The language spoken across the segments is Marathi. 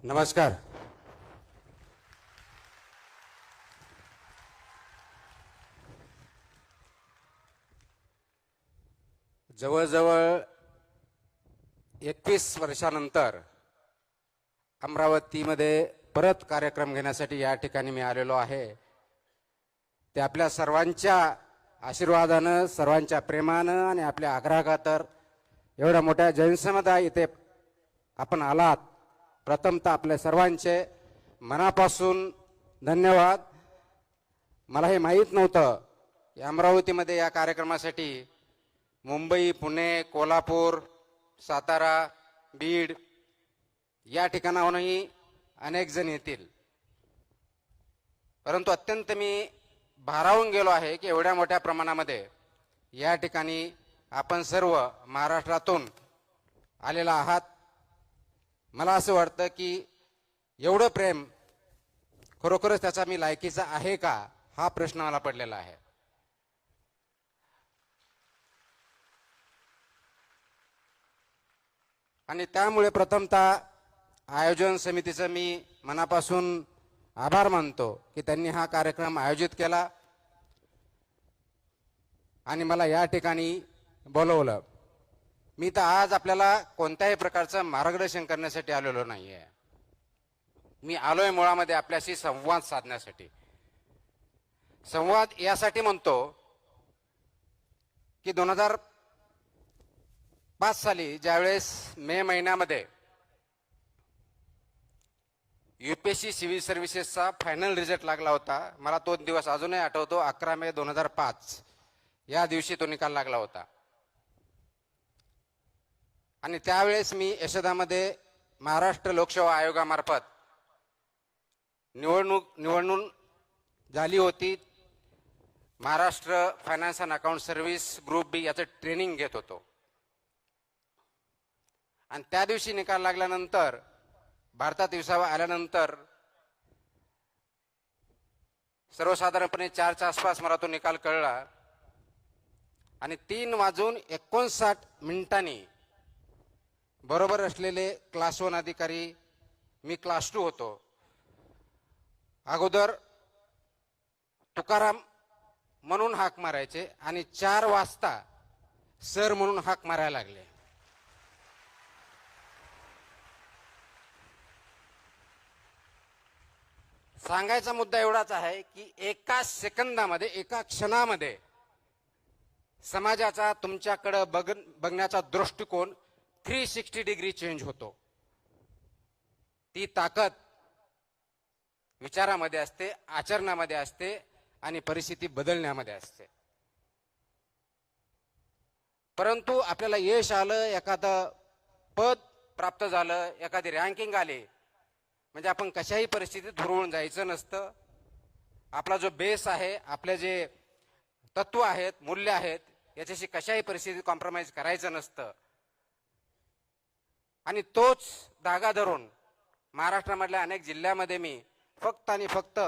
नमस्कार. जवळजवळ 21 वर्षानंतर अमरावतीमध्ये परत कार्यक्रम घेण्यासाठी या ठिकाणी मी आलेलो आहे. ते आपल्या सर्वांच्या आशीर्वादानं, सर्वांच्या प्रेमानं आणि आपल्या आग्रहाखातर एवढ्या मोठ्या जनसमुदाय इथे आपण आलात. प्रथमतः आपल्या सर्वांचे मनापासून धन्यवाद. मला हे माहीत नव्हतं की अमरावतीमध्ये या कार्यक्रमासाठी मुंबई, पुणे, कोल्हापूर, सातारा, बीड या ठिकाणाहूनही अनेक जण येतील. परंतु अत्यंत मी भारावून गेलो आहे की एवढ्या मोठ्या प्रमाणामध्ये या ठिकाणी आपण सर्व महाराष्ट्रातून आलेला आहात. मला असं वाटतं की एवढं प्रेम खरोखरच त्याचा मी लायकीचा आहे का, हा प्रश्न मला पडलेला आहे. आणि त्यामुळे प्रथमतः आयोजन समितीचं मी मनापासून आभार मानतो की त्यांनी हा कार्यक्रम आयोजित केला आणि मला या ठिकाणी बोलवलं. मी तर आज आपल्याला कोणत्याही प्रकारचं मार्गदर्शन करण्यासाठी आलेलो नाही आहे. मी आलोय मुळामध्ये आपल्याशी संवाद साधण्यासाठी. संवाद यासाठी म्हणतो की 2005 साली ज्यावेळेस मे महिन्यामध्ये UPSC सिव्हिल सर्व्हिसेसचा फायनल रिझल्ट लागला होता. मला तो दिवस अजूनही आठवतो. 11 मे 2005 या दिवशी तो निकाल लागला होता. आणि त्यावेळेस मी यशोदामध्ये महाराष्ट्र लोकसेवा आयोगामार्फत निवडणूक झाली होती. Maharashtra finance and account service group B याचं ट्रेनिंग घेत होतो. आणि त्या दिवशी निकाल लागल्यानंतर, भारतात विसावा आल्यानंतर सर्वसाधारणपणे 4च्या आसपास मला तो निकाल कळला. आणि 3:59 बरोबर असलेले क्लास 1 अधिकारी, मी क्लास 2 होतो. अगोदर तुकाराम म्हणून हाक मारायचे आणि 4 वाजता सर म्हणून हाक मारायला लागले. सांगायचा मुद्दा एवढाच आहे की एका सेकंदामध्ये, एका क्षणामध्ये समाजाचा तुमच्याकडे बघण्याचा दृष्टिकोन 360 डिग्री चेंज होतो. ती ताकद विचारामध्ये असते, आचरणामध्ये असते आणि परिस्थिती बदलण्यामध्ये असते. परंतु आपल्याला यश आलं, एखादं पद प्राप्त झालं, एखादी रँकिंग आली म्हणजे आपण कशाही परिस्थितीत हुरळून जायचं नसतं. आपला जो बेस आहे, आपले जे तत्व आहेत, मूल्य आहेत, याच्याशी कशाही परिस्थितीत कॉम्प्रोमाइज करायचं नसतं. आणि तोच धागा धरून महाराष्ट्रामधल्या अनेक जिल्ह्यामध्ये मी फक्त आणि फक्त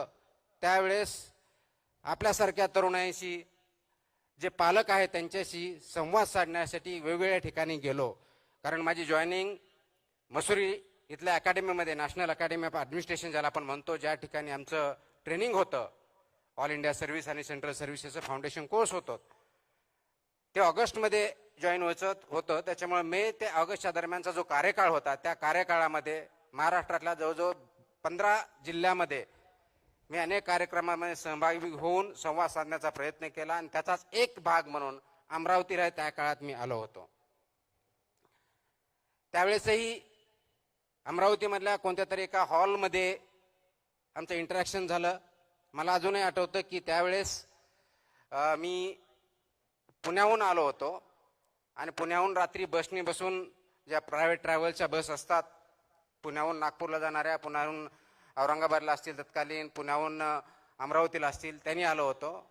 त्यावेळेस आपल्यासारख्या तरुणांशी, जे पालक आहेत त्यांच्याशी संवाद साधण्यासाठी वेगवेगळ्या ठिकाणी गेलो. कारण माझी जॉईनिंग मसुरी इथल्या अकॅडमीमध्ये, नॅशनल अकॅडमी ऑफ ॲडमिनिस्ट्रेशन ज्याला आपण म्हणतो, ज्या ठिकाणी आमचं ट्रेनिंग होतं, ऑल इंडिया सर्व्हिस आणि सेंट्रल सर्व्हिसेसचं फाउंडेशन कोर्स होतं, ते ऑगस्टमध्ये जॉईन व्हायचं होतं. त्याच्यामुळे मे ते ऑगस्टच्या दरम्यानचा जो कार्यकाळ होता, त्या कार्यकाळामध्ये महाराष्ट्रातल्या जवळजवळ 15 जिल्ह्यामध्ये मी अनेक कार्यक्रमामध्ये सहभागी होऊन संवाद साधण्याचा प्रयत्न केला. आणि त्याचाच एक भाग म्हणून अमरावतीला त्या काळात मी आलो होतो. त्यावेळेसही अमरावतीमधल्या कोणत्या तरी एका हॉलमध्ये आमचं इंटरॅक्शन झालं. मला अजूनही आठवतं की त्यावेळेस मी पुण्याहून आलो होतो आणि पुण्याहून रात्री बसने बसून, ज्या प्रायव्हेट ट्रॅव्हलच्या बस असतात पुण्याहून नागपूरला जाणाऱ्या, पुण्याहून औरंगाबादला असतील तत्कालीन, पुण्याहून अमरावतीला असतील, त्यांनी आलो होतो.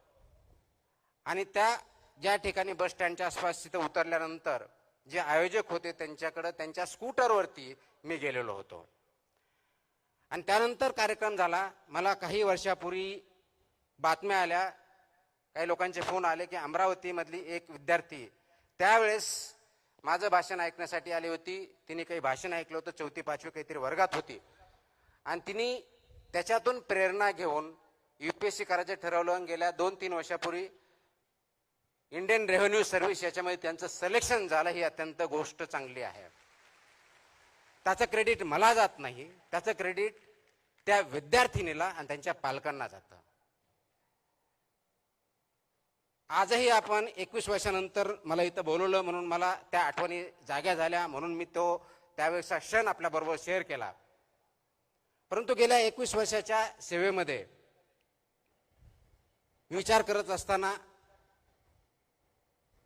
आणि त्या ज्या ठिकाणी बस स्टँडच्या आसपास तिथं उतरल्यानंतर जे आयोजक होते त्यांच्याकडे त्यांच्या स्कूटरवरती मी गेलेलो होतो. आणि त्यानंतर कार्यक्रम झाला. मला काही वर्षापूर्वी बातम्या आल्या, काही लोकांचे फोन आले की अमरावतीमधली एक विद्यार्थी त्यावेळेस माझं भाषण ऐकण्यासाठी आली होती. तिने काही भाषण ऐकलं होतं, 4थी 5वी काहीतरी वर्गात होती. आणि तिने त्याच्यातून प्रेरणा घेऊन UPSC करायचं ठरवलं आणि गेल्या 2-3 वर्षापूर्वी इंडियन रेव्हेन्यू सर्व्हिस याच्यामध्ये त्यांचं सिलेक्शन झालं. ही अत्यंत गोष्ट चांगली आहे. त्याचं क्रेडिट मला जात नाही, त्याचं क्रेडिट त्या विद्यार्थिनीला आणि त्यांच्या पालकांना जातं. आजही आपण 21 वर्षानंतर मला इथं बोलवलं म्हणून मला त्या आठवणी जाग्या झाल्या, म्हणून मी तो त्यावेळेचा क्षण आपल्याबरोबर शेअर केला. परंतु गेल्या 21 वर्षाच्या सेवेमध्ये विचार करत असताना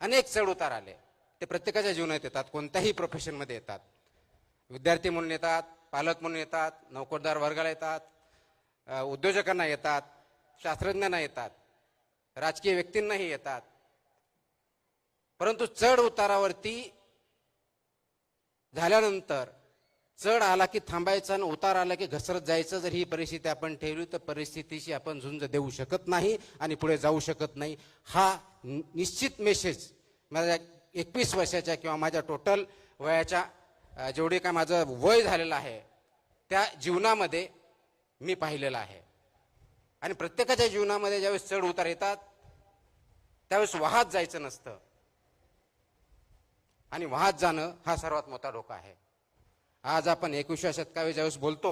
अनेक चढ उतार आले. ते प्रत्येकाच्या जीवनात येतात, कोणत्याही प्रोफेशनमध्ये येतात. विद्यार्थी म्हणून येतात, पालक म्हणून येतात, नोकरदार वर्गाला येतात, उद्योजकांना येतात, शास्त्रज्ञांना येतात, राजकीय व्यक्तींनाही येतात. परंतु चढ उतारावरती झाल्यानंतर चढ आला की थांबायचं आणि उतार आला की घसरत जायचं. जर ही परिस्थिती आपण ठेवली तर परिस्थितीशी आपण झुंज देऊ शकत नाही आणि पुढे जाऊ शकत नाही. हा निश्चित मेसेज माझ्या 21 वर्षाच्या किंवा माझ्या टोटल वयाच्या जेवढे काय माझं वय झालेलं आहे त्या जीवनामध्ये मी पाहिलेलं आहे. आणि प्रत्येकाच्या जीवनामध्ये ज्यावेळेस चढ उतार येतात त्यावेळेस वाहत जायचं नसतं आणि वाहत जाणं हा सर्वात मोठा धोका आहे. आज आपण 21व्या शतकावर ज्यावेळेस बोलतो,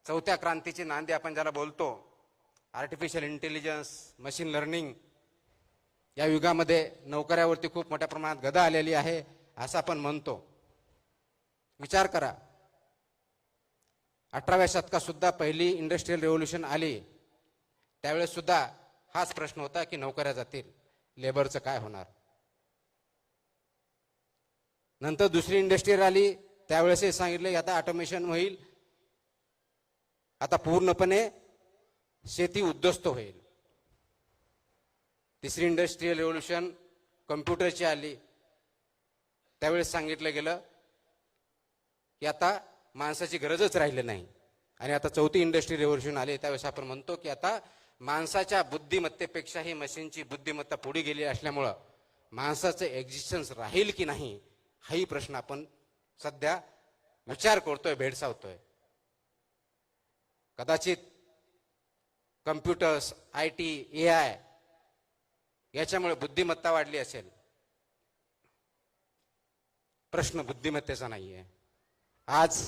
चौथ्या क्रांतीची नांदी आपण ज्याला बोलतो, आर्टिफिशियल इंटेलिजन्स, मशीन लर्निंग, या युगामध्ये नोकऱ्यावरती खूप मोठ्या प्रमाणात गदा आलेली आहे असं आपण म्हणतो. विचार करा, 18व्या शतकात सुद्धा पहिली इंडस्ट्रियल रेव्होल्यूशन आली, त्यावेळेस सुद्धा हाच प्रश्न होता की नोकऱ्या जातील, लेबरचं काय होणार. नंतर दुसरी इंडस्ट्री आली, त्यावेळेस हे सांगितलं की आता ऑटोमेशन होईल, आता पूर्णपणे शेती उद्ध्वस्त होईल. तिसरी इंडस्ट्रियल रेव्होल्यूशन कम्प्युटरची आली, त्यावेळेस सांगितलं गेलं की आता माणसाची गरजच राहिली नाही. आणि आता चौथी इंडस्ट्रियल रेव्होल्यूशन आली, त्यावेळेस आपण म्हणतो की आता माणसाच्या बुद्धिमत्तेपेक्षाही मशीनची बुद्धिमत्ता पुढे गेली असल्यामुळं माणसाचं एक्झिस्टन्स राहील की नाही हाही प्रश्न आपण सध्या विचार करतोय, भेडसावतोय. कदाचित कम्प्युटर्स, IT, AI याच्यामुळे बुद्धिमत्ता वाढली असेल. प्रश्न बुद्धिमत्तेचा नाहीये. आज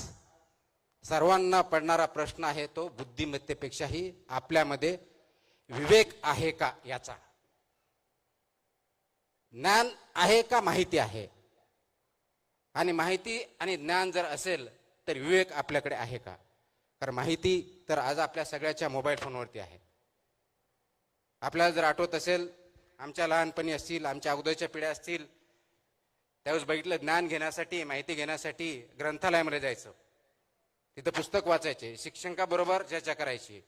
सर्वांना पडणारा प्रश्न आहे तो बुद्धिमत्तेपेक्षाही आपल्यामध्ये विवेक आहे का याचा. ज्ञान आहे का माहिती आहे, आणि माहिती आणि ज्ञान जर असेल तर विवेक आपल्याकडे आहे का. कारण माहिती तर आज आपल्या सगळ्याच्या मोबाईल फोनवरती आहे. आपल्याला जर आठवत असेल, आमच्या लहानपणी असतील, आमच्या अगोदरच्या पिढ्या असतील, त्यावेळेस बघितलं, ज्ञान घेण्यासाठी, माहिती घेण्यासाठी ग्रंथालयामध्ये जायचं, तिथं पुस्तक वाचायचे, शिक्षकाबरोबर चर्चा करायची.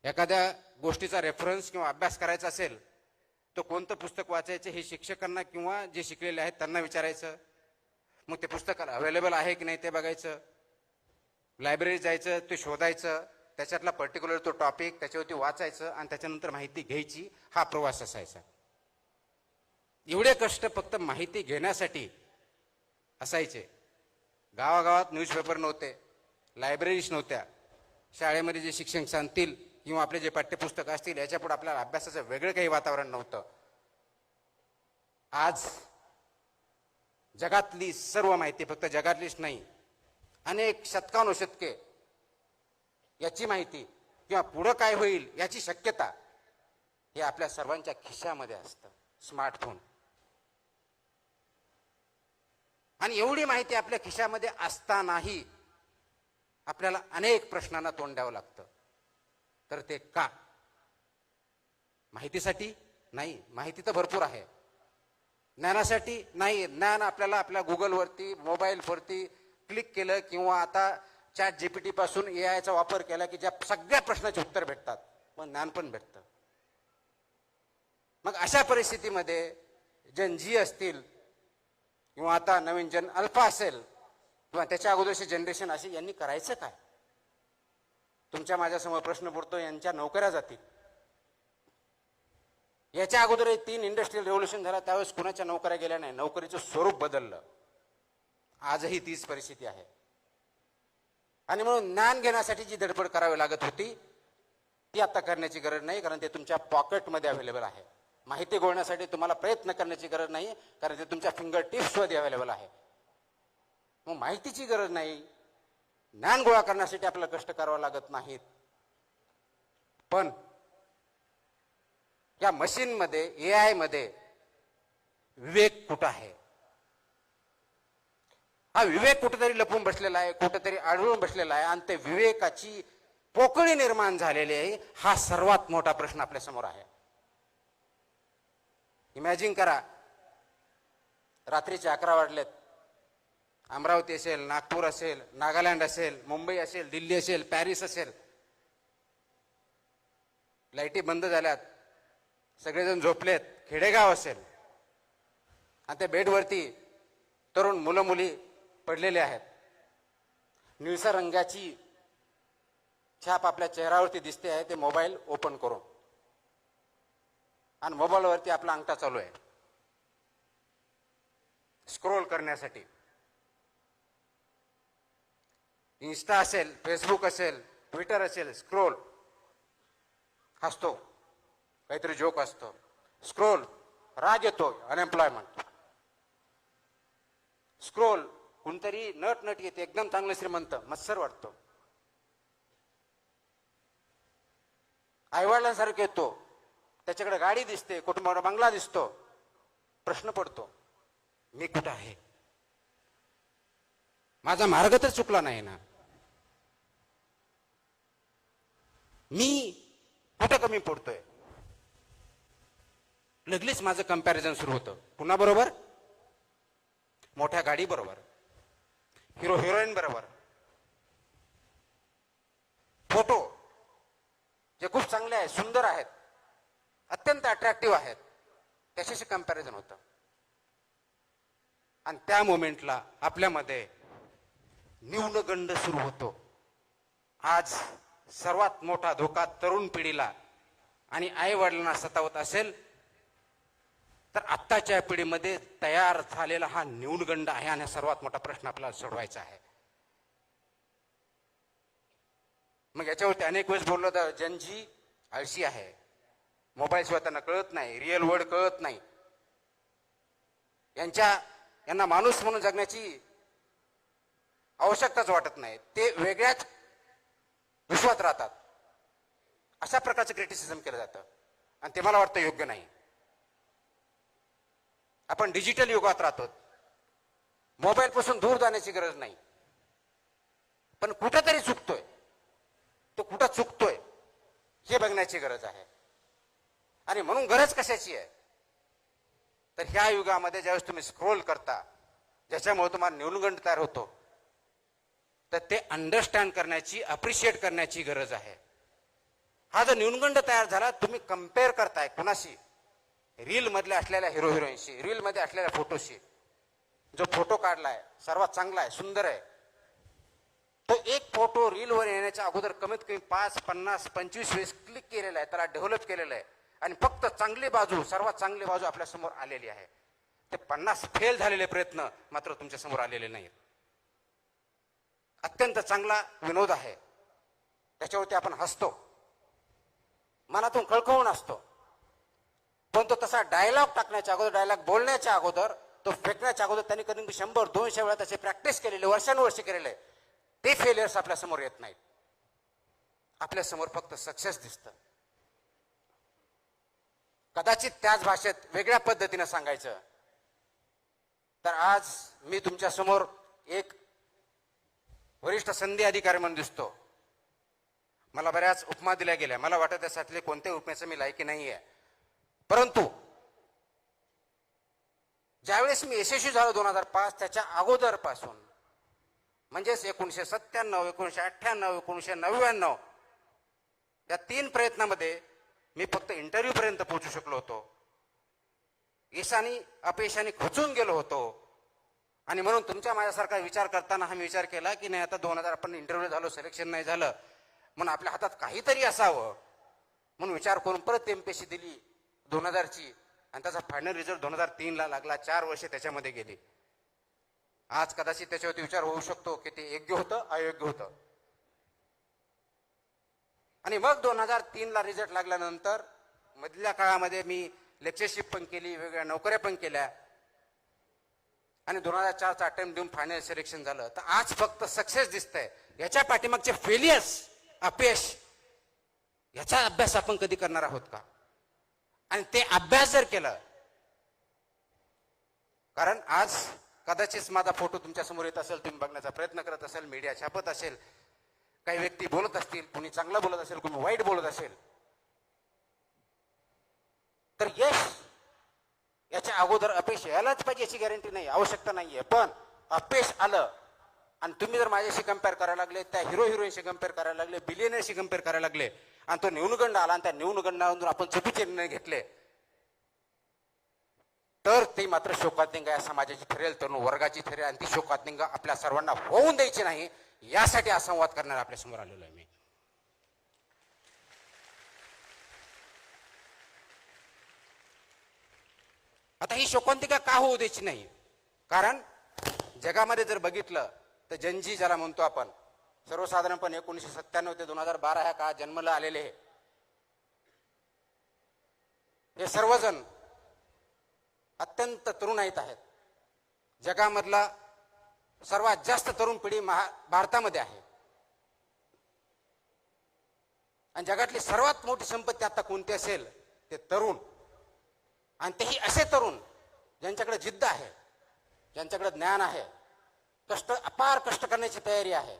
एखाद्या गोष्टीचा रेफरन्स किंवा अभ्यास करायचा असेल तर कोणतं पुस्तक वाचायचे हे शिक्षकांना किंवा जे शिकलेले आहेत त्यांना विचारायचं. मग ते पुस्तक अवेलेबल आहे की नाही ते बघायचं, लायब्ररीत जायचं, ते शोधायचं, त्याच्यातला पर्टिक्युलर तो टॉपिक त्याच्यावरती वाचायचं आणि त्याच्यानंतर माहिती घ्यायची. हा प्रवास असायचा. एवढे कष्ट फक्त माहिती घेण्यासाठी असायचे. गावागावात न्यूजपेपर नव्हते, लायब्ररीज नव्हत्या. शाळेमध्ये जे शिक्षक सांगतील किंवा आपले जे पाठ्यपुस्तक असतील याच्यापुढे आपल्याला अभ्यासाचं वेगळं काही वातावरण नव्हतं. आज जगातली सर्व माहिती, फक्त जगातलीच नाही, अनेक शतकानुशतके याची माहिती किंवा पुढं काय होईल याची शक्यता हे आपल्या सर्वांच्या खिशामध्ये असतं, स्मार्टफोन. आणि एवढी माहिती आपल्या खिशामध्ये असतानाही आपल्याला अनेक प्रश्नांना तोंड द्यावं लागतं. तर ते का? माहितीसाठी नाही, माहिती तर भरपूर आहे. ज्ञानासाठी नाही, ज्ञान आपल्याला आपल्या गुगलवरती, मोबाईलवरती क्लिक केलं किंवा आता ChatGPT पासून AIचा वापर केला की ज्या सगळ्या प्रश्नाचे उत्तर भेटतात, मग ज्ञान पण भेटतं. मग अशा परिस्थितीमध्ये जन जी असतील किंवा आता नवीन जन अल्फा असेल किंवा त्याच्या अगोदरची जनरेशन असेल, यांनी करायचं काय? तुमच्या माझ्यासमोर प्रश्न पडतो, यांच्या नोकऱ्या जातील. याच्या अगोदर 3 इंडस्ट्रियल रेव्होल्यूशन झाला, त्यावेळेस कुणाच्या नोकऱ्या गेल्या नाही, नोकरीचं स्वरूप बदललं. आजही तीच परिस्थिती आहे. आणि म्हणून ज्ञान घेण्यासाठी जी धडपड करावी लागत होती ती आता करण्याची गरज नाही, कारण ते तुमच्या पॉकेटमध्ये अवेलेबल आहे. माहिती गोळण्यासाठी तुम्हाला प्रयत्न करण्याची गरज नाही, कारण ते तुमच्या फिंगर टिप्समध्ये अवेलेबल आहे. मग माहितीची गरज नाही, ज्ञान गोळा करण्यासाठी आपल्याला कष्ट करावं लागत नाहीत. पण या मशीनमध्ये, AI मध्ये विवेक कुठं आहे? हा विवेक कुठेतरी लपून बसलेला आहे, कुठेतरी आढळून बसलेला आहे, आणि ते विवेकाची पोकळी निर्माण झालेली आहे. हा सर्वात मोठा प्रश्न आपल्या समोर आहे. इमॅजिन करा, रात्रीचे 11 वाजलेत. अमरावती असेल, नागपूर असेल, नागालँड असेल, मुंबई असेल, दिल्ली असेल, पॅरिस असेल, लाईटी बंद झाल्यात, सगळेजण झोपलेत. खेडेगाव असेल आणि त्या बेडवरती तरुण मुलं मुली पडलेले आहेत. निळसर रंगाची छाप आपल्या चेहऱ्यावरती दिसते आहे, ते मोबाईल ओपन करून, आणि मोबाईलवरती आपला अंगठा चालू आहे स्क्रोल करण्यासाठी. इन्स्टा असेल, फेसबुक असेल, ट्विटर असेल, स्क्रोल, हसतो, काहीतरी जोक असतो, स्क्रोल, राग येतो, अनएम्प्लॉयमेंट, स्क्रोल, कोणतरी नट येते, एकदम चांगलं श्रीमंत, मत्सर वाटतो, आईवडिलांसारखं येतो, त्याच्याकडे गाडी दिसते, कुटुंबावर बंगला दिसतो. प्रश्न पडतो, मी कुठं आहे? माझा मार्ग तर चुकला नाही ना? मी कुठं कमी पडतोय? लगेच माझं कंपॅरिझन सुरू होतं. पुन्हा बरोबर, मोठ्या गाडी बरोबर, हिरो हिरोईन बरोबर, फोटो जे खूप चांगले आहेत, सुंदर आहेत, अत्यंत अट्रॅक्टिव्ह आहेत, त्याच्याशी कंपॅरिझन होतं. आणि त्या मोमेंटला आपल्यामध्ये न्यूनगंड सुरू होतो. आज सर्वात मोठा धोका तरुण पिढीला आणि आई वडिलांना सतावत असेल तर आत्ताच्या पिढीमध्ये तयार झालेला हा न्यूनगंड आहे, आणि सर्वात मोठा प्रश्न आपल्याला सोडवायचा आहे. मग याच्यावरती अनेक वेळेस बोललो तर जनजी आळशी आहे, मोबाईल शिवाय त्यांना कळत नाही, रिअल वर्ल्ड कळत नाही, यांना माणूस म्हणून जगण्याची आवश्यकताच वाटत नाही, ते वेगळ्याच विश्वात राहतात. अशा प्रकारचं क्रिटिसिझम केलं जातं, आणि ते मला वाटतं योग्य नाही. आपण डिजिटल युगात राहतो, मोबाईल पासून दूर जाण्याची गरज नाही, पण कुठंतरी चुकतोय, तो कुठं चुकतोय हे बघण्याची गरज आहे. आणि म्हणून गरज कशाची आहे? तर ह्या युगामध्ये ज्यावेळेस तुम्ही स्क्रोल करता, ज्याच्यामुळे तुम्हाला न्यूनगंड तयार होतो, तर ते अंडरस्टँड करण्याची, अप्रिशिएट करण्याची गरज आहे. हा जो न्यूनगंड तयार झाला, तुम्ही कम्पेअर करताय कुणाशी? रील मधल्या असलेल्या हिरो हिरोईनशी, रील मध्ये असलेल्या फोटोशी. जो फोटो काढलाय सर्वात चांगला आहे, सुंदर आहे, तो एक फोटो रीलवर येण्याच्या अगोदर कमीत कमी 5, 50, 25 वेळेस क्लिक केलेला आहे, त्याला डेव्हलप केलेलं आहे, आणि फक्त चांगली बाजू, सर्वात चांगली बाजू आपल्या समोर आलेली आहे. ते 50 फेल झालेले प्रयत्न मात्र तुमच्या समोर आलेले नाहीत. अत्यंत चांगला विनोद आहे, त्याच्यावरती आपण हसतो, मनातून कळकळून असतो, पण तो तसा डायलॉग टाकण्याच्या अगोदर, डायलॉग बोलण्याच्या अगोदर, तो फेकण्याच्या अगोदर त्यांनी कधी 100-200 वेळा त्याची प्रॅक्टिस केलेली, वर्षानुवर्षे केलेले, ते फेलियर्स आपल्या समोर येत नाहीत. आपल्या समोर फक्त सक्सेस दिसतं. कदाचित त्याच भाषेत वेगळ्या पद्धतीने सांगायचं तर आज मी तुमच्या समोर एक वरिष्ठ संधी अधिकारी म्हणून दिसतो. मला बऱ्याच उपमा दिल्या गेल्या, मला वाटत त्याच्यातले कोणत्याही उपमेचं मी लायकी नाही आहे, परंतु ज्यावेळेस मी यशस्वी झालो 2005, त्याच्या अगोदर पासून, म्हणजेच 1997, 1998, 1999 या 3 प्रयत्नामध्ये मी फक्त इंटरव्ह्यू पर्यंत पोहोचू शकलो होतो. यशाने अपयशाने खचून गेलो होतो, आणि म्हणून तुमच्या माझ्यासारखा विचार करताना हा मी विचार केला की नाही, आता 2000 आपण इंटरव्ह्यू झालो, सिलेक्शन नाही झालं, म्हणून आपल्या हातात काहीतरी असावं, म्हणून विचार करून परत MPSC दिली 2000ची, आणि त्याचा फायनल रिझल्ट 2003ला लागला. 4 वर्षे त्याच्यामध्ये गेली. आज कदाचित त्याच्यावरती विचार होऊ शकतो की ते योग्य होतं, अयोग्य होतं, आणि मग 2003ला रिझल्ट लागल्यानंतर मधल्या काळामध्ये मी लेक्चरशिप पण केली, वेगवेगळ्या नोकऱ्या पण केल्या आणि 2004चा अटेम्प्ट देऊन फायनल सिलेक्शन झालं. तर आज फक्त सक्सेस दिसतंय. याच्या पाठीमागचे फेलियर्स, अपयश, याचा अभ्यास आपण कधी करणार आहोत का? आणि ते अभ्यास जर केलं, कारण आज कदाचित माझा फोटो तुमच्या समोर येत असेल, तुम्ही बघण्याचा प्रयत्न करत असेल, मीडिया छापत असेल, काही व्यक्ती बोलत असतील, कोणी चांगलं बोलत असेल, कोणी वाईट बोलत असेल, तर यश याच्या अगोदर अपयश यायलाच पाहिजे याची गॅरंटी नाही, आवश्यकता नाहीये. पण अपयश आलं आणि तुम्ही जर माझ्याशी कम्पेअर करायला लागले, त्या हिरोईनशी कम्पेअर करायला लागले, बिलियनरशी कम्पेअर करायला लागले आणि तो न्यूनगंड आला आणि त्या न्यूनगंडावरून आपण चुकीचे निर्णय घेतले, तर ती मात्र शोकांतिका या समाजाची ठरेल, तरुण वर्गाची ठरेल आणि ती शोकांतिका आपल्या सर्वांना होऊन द्यायची नाही. यासाठी हा संवाद करणार आपल्या समोर आलेलो आहे मी. आता ही शोकांतिका का होऊ द्यायची नाही? कारण जगामध्ये जर बघितलं तर जनजी ज्याला म्हणतो आपण, सर्वसाधारणपणे 1997 ते 2012 ह्या काळात जन्मला आलेले हे सर्वजण अत्यंत तरुण आहेत. जगामधला सर्वात जास्त तरुण पिढी भारतामध्ये आहे आणि जगातली सर्वात मोठी संपत्ती आता कोणती असेल ते तरुण. आणि तेही असे तरुण ज्यांच्याकडे जिद्द आहे, ज्यांच्याकडे ज्ञान आहे, अपार कष्ट करण्याची तयारी आहे.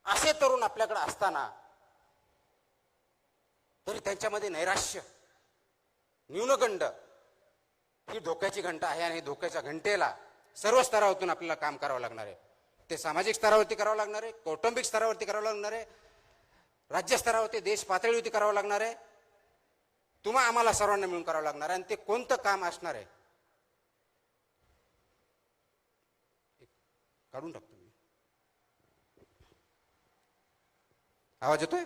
असे तरुण आपल्याकडे असताना तरी त्यांच्यामध्ये नैराश्य, न्यूनगंड ही धोक्याची घंटा आहे आणि धोक्याच्या घंटेला सर्व स्तरावरून आपल्याला काम करावं लागणार आहे. ते सामाजिक स्तरावरती करावं लागणार आहे, कौटुंबिक स्तरावरती करावं लागणार आहे, राज्य स्तरावरती, देश पातळीवरती करावं लागणार आहे, तुम्हा आम्हाला सर्वांना मिळून करावं लागणार आहे. आणि ते कोणतं काम असणार आहे काढून टाकतो मी. आवाज येतोय?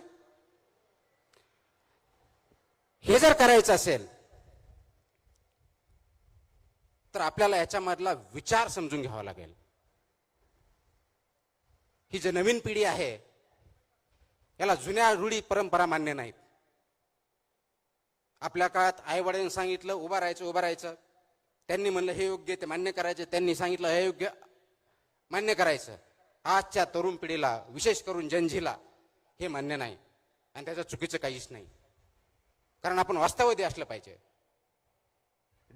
हे जर करायचं असेल तर आपल्याला याच्यामधला विचार समजून घ्यावा लागेल. ही जी नवीन पिढी आहे याला जुन्या रूढी परंपरा मान्य नाहीत. आपल्या काळात आई वडिलांनी सांगितलं उभा राहायचं, त्यांनी म्हणलं हे योग्य, ते मान्य करायचं, त्यांनी सांगितलं हे योग्य, मान्य करायचं. आजच्या तरुण पिढीला, विशेष करून जनजीला हे मान्य नाही आणि त्याचं चुकीचं काहीच नाही. कारण आपण वास्तववादी असलं पाहिजे.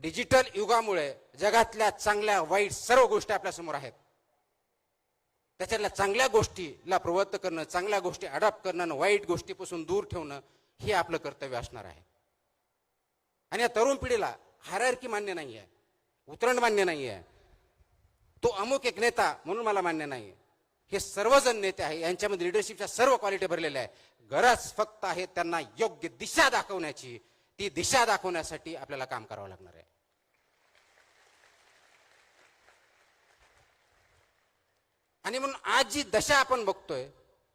डिजिटल युगामुळे जगातल्या चांगल्या वाईट सर्व गोष्टी आपल्या समोर आहेत. त्याच्यातल्या चांगल्या गोष्टीला प्रवृत्त करणं, चांगल्या गोष्टी अडॉप्ट करणं आणि वाईट गोष्टीपासून दूर ठेवणं हे आपलं कर्तव्य असणार आहे. आणि या तरुण पिढीला हायरार्की मान्य नाही आहे, उतरण मान्य नाही आहे, तो अमुक एक नेता म्हणून मला मान्य नाही. हे सर्वजण नेते आहे, यांच्यामध्ये लिडरशिपच्या सर्व क्वालिटी भरलेल्या आहे. गरज फक्त आहे त्यांना योग्य दिशा दाखवण्याची. ती दिशा दाखवण्यासाठी आपल्याला काम करावं लागणार आहे. आणि म्हणून आज जी दशा आपण बघतोय,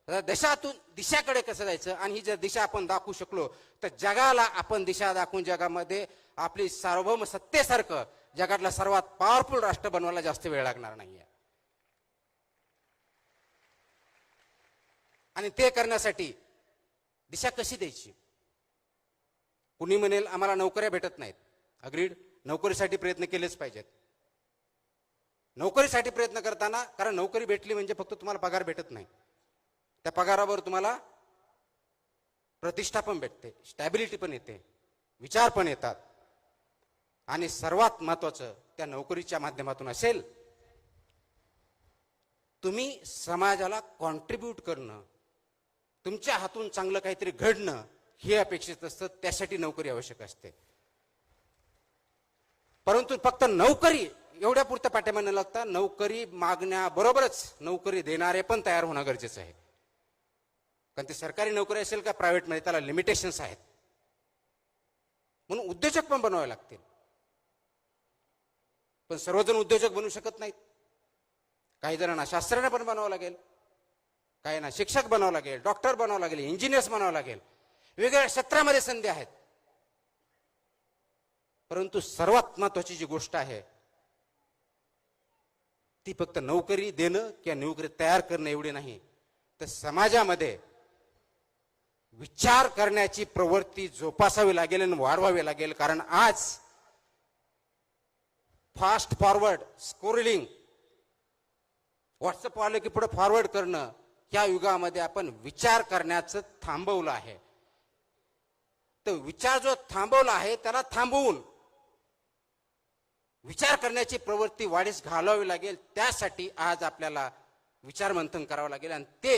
दशातून दिशाकडे कसं जायचं, आणि ही जर दिशा आपण दाखवू शकलो तर जगाला आपण दिशा दाखवून जगामध्ये आपली सार्वभौम सत्तेसारखं जगातला सर्वात पॉवरफुल राष्ट्र बनवायला जास्त वेळ लागणार नाहीये. आणि ते करण्यासाठी दिशा कशी द्यायची? कुणी म्हणेल आम्हाला नोकऱ्या भेटत नाहीत. अग्रीड, नोकरीसाठी प्रयत्न केलेच पाहिजेत. नोकरीसाठी प्रयत्न करताना, कारण नोकरी भेटली म्हणजे फक्त तुम्हाला पगार भेटत नाही, त्या पगारावर तुम्हाला प्रतिष्ठा पण भेटते, स्टॅबिलिटी पण येते, विचार पण येतात. आणि सर्वात महत्वाचं त्या नोकरीच्या माध्यमातून असेल तुम्ही समाजाला कॉन्ट्रीब्यूट करणं, तुमच्या हातून चांगलं काहीतरी घडणं हे अपेक्षित असतं. त्यासाठी नोकरी आवश्यक असते. परंतु फक्त नोकरी एवढ्या पुरतं पाठिंबा न लागता नोकरी मागण्याबरोबरच नोकरी देणारे पण तयार होणं गरजेचं आहे. कारण ते सरकारी नोकरी असेल का प्रायव्हेटमध्ये, त्याला लिमिटेशन्स आहेत. म्हणून उद्योजक पण बनवावे लागतील. पण सर्वजण उद्योजक बनू शकत नाहीत. काही जणांना शास्त्रज्ञ पण बनावं लागेल, काहींना शिक्षक बनावं लागेल, डॉक्टर बनावं लागेल, इंजिनियर्स बनावं लागेल. वेगवेगळ्या क्षेत्रामध्ये संधी आहेत. परंतु सर्वात महत्वाची जी गोष्ट आहे ती फक्त नोकरी देणं किंवा नोकरी तयार करणं एवढी नाही, तर समाजामध्ये विचार करण्याची प्रवृत्ती जोपासावी लागेल आणि वाढवावी लागेल. कारण आज फास्ट फॉरवर्ड स्क्रोलिंग, व्हॉट्सअप आलं की पुढे फॉरवर्ड करणं, या युगामध्ये आपण विचार करण्याचं थांबवलं आहे. तर विचार जो थांबवला आहे त्याला थांबवून विचार करण्याची प्रवृत्ती वाढीस घालावी लागेल. त्यासाठी आज आपल्याला विचार मंथन करावं लागेल आणि ते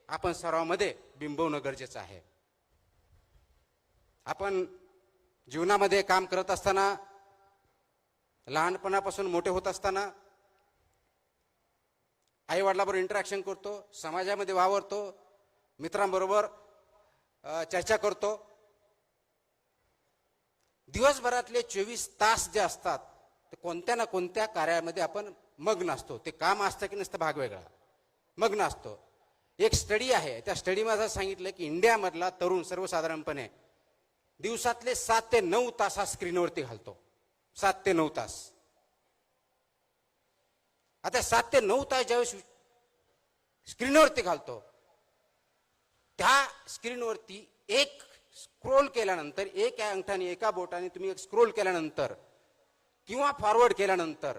आपण सर्वांमध्ये बिंबवणं गरजेचं आहे. आपण जीवनामध्ये काम करत असताना, लहानपणापासून मोठे होत असताना आई वडिलांबरोबर इंटरॅक्शन करतो, समाजामध्ये वावरतो, मित्रांबरोबर चर्चा करतो. दिवसभरातले 24 तास जे असतात ते कोणत्या ना कोणत्या कार्यामध्ये आपण मग्न असतो. ते काम असतं की नसतं भाग वेगळा, मग्न असतो. एक स्टडी आहे, त्या स्टडीमध्ये असं सांगितलं की इंडियामधला तरुण सर्वसाधारणपणे दिवसातले 7 ते 9 तास हा स्क्रीनवरती घालतो. 7 ते 9 तास. आता 7 ते 9 तास ज्यावेळेस स्क्रीनवरती घालतो, त्या स्क्रीनवरती एक स्क्रोल केल्यानंतर, एक अंगठाने एका बोटाने तुम्ही एक स्क्रोल केल्यानंतर किंवा फॉरवर्ड केल्यानंतर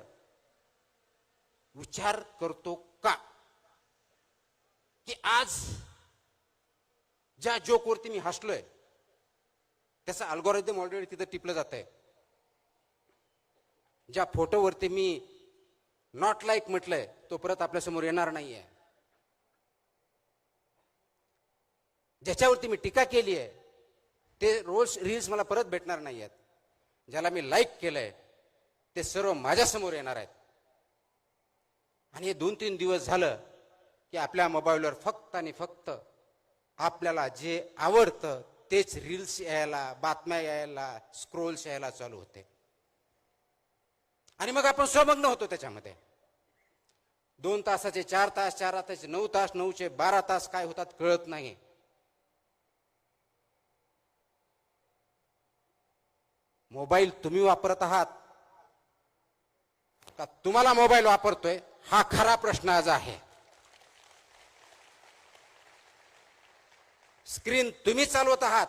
विचार करतो का की आज ज्या जोकवरती मी हसलोय त्याचा अल्गोरिदम ऑलरेडी तिथं टिपलं जात आहे. ज्या फोटोवरती मी नॉट लाईक म्हटलंय तो परत आपल्या समोर येणार नाहीये. ज्याच्यावरती मी टीका केली आहे ते रोज रील्स मला परत भेटणार नाहीयेत. ज्याला मी लाईक केलंय ते सर्व माझ्या समोर येणार आहेत. आणि हे 2-3 दिवस झालं की आपल्या मोबाईलवर फक्त आणि फक्त आपल्याला जे आवडतं तेच रील्स यायला, बातम्या यायला, स्क्रोल्स यायला चालू होते. आणि मग आपण स्वमग्न होतो त्याच्यामध्ये. 2 तासाचे 4 तास, 4 तासाचे 9 तास, 9चे 12 तास काय होतात कळत नाही. मोबाईल तुम्ही वापरत आहात का तुम्हाला मोबाईल वापरतोय, हा खरा प्रश्न आज आहे. स्क्रीन तुम्ही चालवत आहात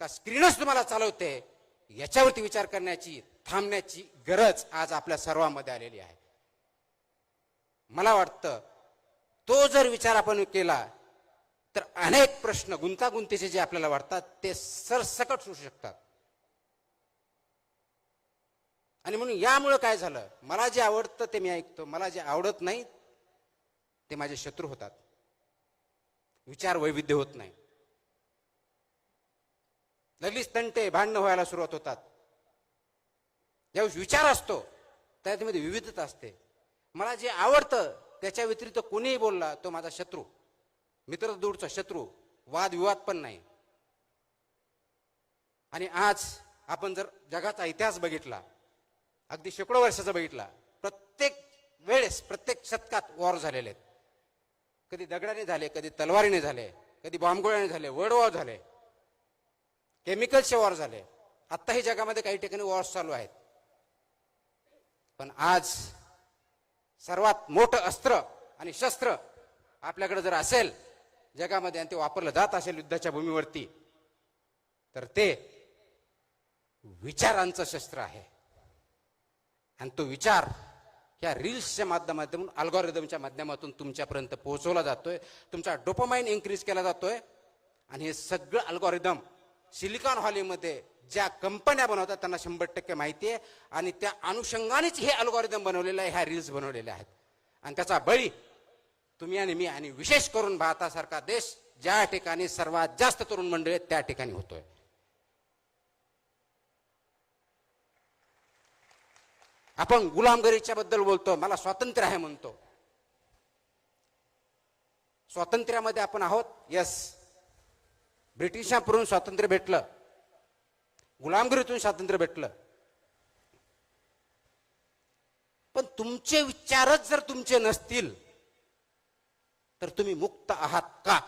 का स्क्रीनच तुम्हाला चालवते, याच्यावरती विचार करण्याची, थांबण्याची गरज आज आपल्या सर्वांमध्ये आलेली आहे. मला वाटतं तो जर विचार आपण केला तर अनेक प्रश्न गुंतागुंतीचे जे आपल्याला वाटतात ते सरसकट सुटू शकतात. आणि म्हणून यामुळे काय झालं, मला जे आवडतं ते मी ऐकतो, मला जे आवडत नाही ते माझे शत्रू होतात. विचार वैविध्य होत नाही. लगेच तंटे भांडणं व्हायला सुरुवात होतात. ज्यावेळेस विचार असतो त्यामध्ये विविधता असते. मला जे आवडतं त्याच्या व्यतिरिक्त कोणीही बोलला तो माझा शत्रू, मित्र दूरचा शत्रू, वादविवाद पण नाही. आणि आज आपण जर जगाचा इतिहास बघितला, अगदी शेकडो वर्षाचा बघितला, प्रत्येक वेळेस प्रत्येक शतकात वॉर झालेले आहेत. कधी दगडाने झाले, कधी तलवारीने झाले, कधी बॉम्बगोळ्याने झाले, वर्ल्ड वॉर झाले, केमिकलचे वॉर झाले. आत्ताही जगामध्ये काही ठिकाणी वॉर्स चालू आहेत. पण आज सर्वात मोठं अस्त्र आणि शस्त्र आपल्याकडे जर असेल जगामध्ये आणि ते वापरलं जात असेल युद्धाच्या भूमीवरती, तर ते विचारांचं शस्त्र आहे. आणि तो विचार ह्या रील्सच्या माध्यमातून, अल्गोरिदमच्या माध्यमातून तुमच्यापर्यंत पोहोचवला जातोय. तुमचा डोपामाइन इन्क्रीज केला जातोय. आणि हे सगळं अल्गोरिदम सिलिकॉन व्हॅलीमध्ये ज्या कंपन्या बनवतात त्यांना 100% माहिती आहे. आणि त्या अनुषंगानेच हे अल्गोरिदम बनवलेलं आहे, ह्या रील्स बनवलेल्या आहेत. आणि त्याचा बळी तुम्ही आणि मी, आणि विशेष करून भारतासारखा देश ज्या ठिकाणी सर्वात जास्त तरुण मंडळी आहेत त्या ठिकाणी होतोय. आपण गुलामगिरीच्या बद्दल बोलतो, मला स्वातंत्र्य आहे म्हणतो. स्वातंत्र्यामध्ये आपण आहोत, यस. ब्रिटिशांकडून स्वातंत्र्य भेटलं, गुलामगिरीतून स्वातंत्र्य भेटलं. पण तुमचे विचारच जर तुमचे नसतील तर तुम्ही मुक्त आहात का?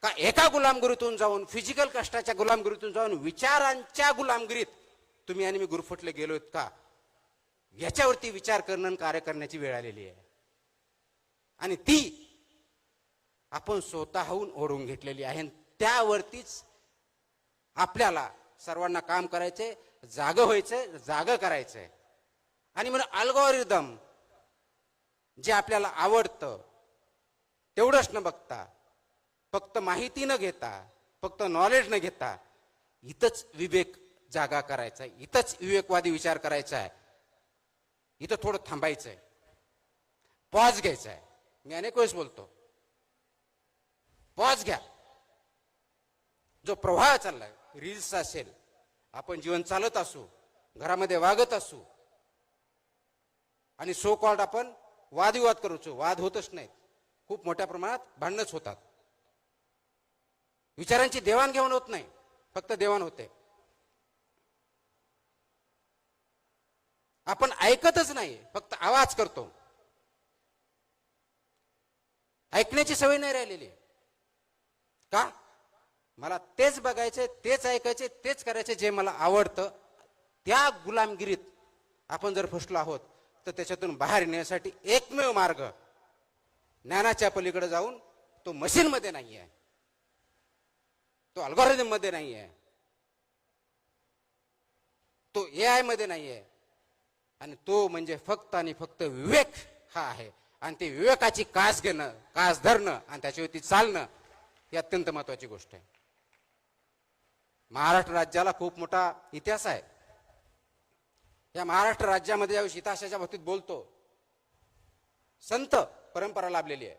का एका गुलामगिरीतून जाऊन, फिजिकल कष्टाच्या गुलामगिरीतून जाऊन विचारांच्या गुलामगिरीत तुम्ही आणि मी गुरफटले गेलोत का? याच्यावरती विचार करणं, कार्य करण्याची वेळ आलेली आहे. आणि ती आपण स्वतःहून ओढून घेतलेली आहे. त्यावरतीच आपल्याला सर्वांना काम करायचंय, जागं व्हायचंय, जागं करायचंय. आणि म्हणून अल्गोरिदम जे आपल्याला आवडतं तेवढंच न बघता, फक्त माहिती न घेता, फक्त नॉलेज न घेता, इथंच विवेक जागा करायचा आहे, इथंच विवेकवादी विचार करायचा आहे, इथं थोडं थांबायचंय, पॉज घ्यायचा आहे. मी अनेक वेळेस बोलतो, पॉज घ्या. जो प्रवाह चाललाय, रील्स असेल, आपण जीवन चालत असू, घरामध्ये वागत असू, आणि सो कॉल्ड आपण वादविवाद करूचो, वाद होतच नाहीत, खूप मोठ्या प्रमाणात भांडणच होतात. विचारांची देवाणघेवाण होत नाही, फक्त देवाण होते. आपण ऐकतच नाही, फक्त आवाज करतो. ऐकण्याची सवय नाही राहिलेली. का? मला तेच बघायचे, तेच ऐकायचे, तेच करायचे जे मला आवडतं. त्या गुलामगिरीत आपण जर फसलो आहोत, तर त्याच्यातून बाहेर येण्यासाठी एकमेव मार्ग ज्ञानाच्या पलीकडे जाऊन, तो मशीनमध्ये नाही आहे, तो अल्गोरिदम मध्ये नाही आहे, तो AI मध्ये नाही आहे, आणि तो म्हणजे फक्त आणि फक्त विवेक हा आहे. आणि ते विवेकाची कास घेणं, कास धरणं आणि त्याच्यावरती चालणं ही अत्यंत महत्वाची गोष्ट आहे. महाराष्ट्र राज्याला खूप मोठा इतिहास आहे. या महाराष्ट्र राज्यामध्ये ज्यावेळी इतिहासाच्या बाबतीत बोलतो, संत परंपरा लाभलेली आहे,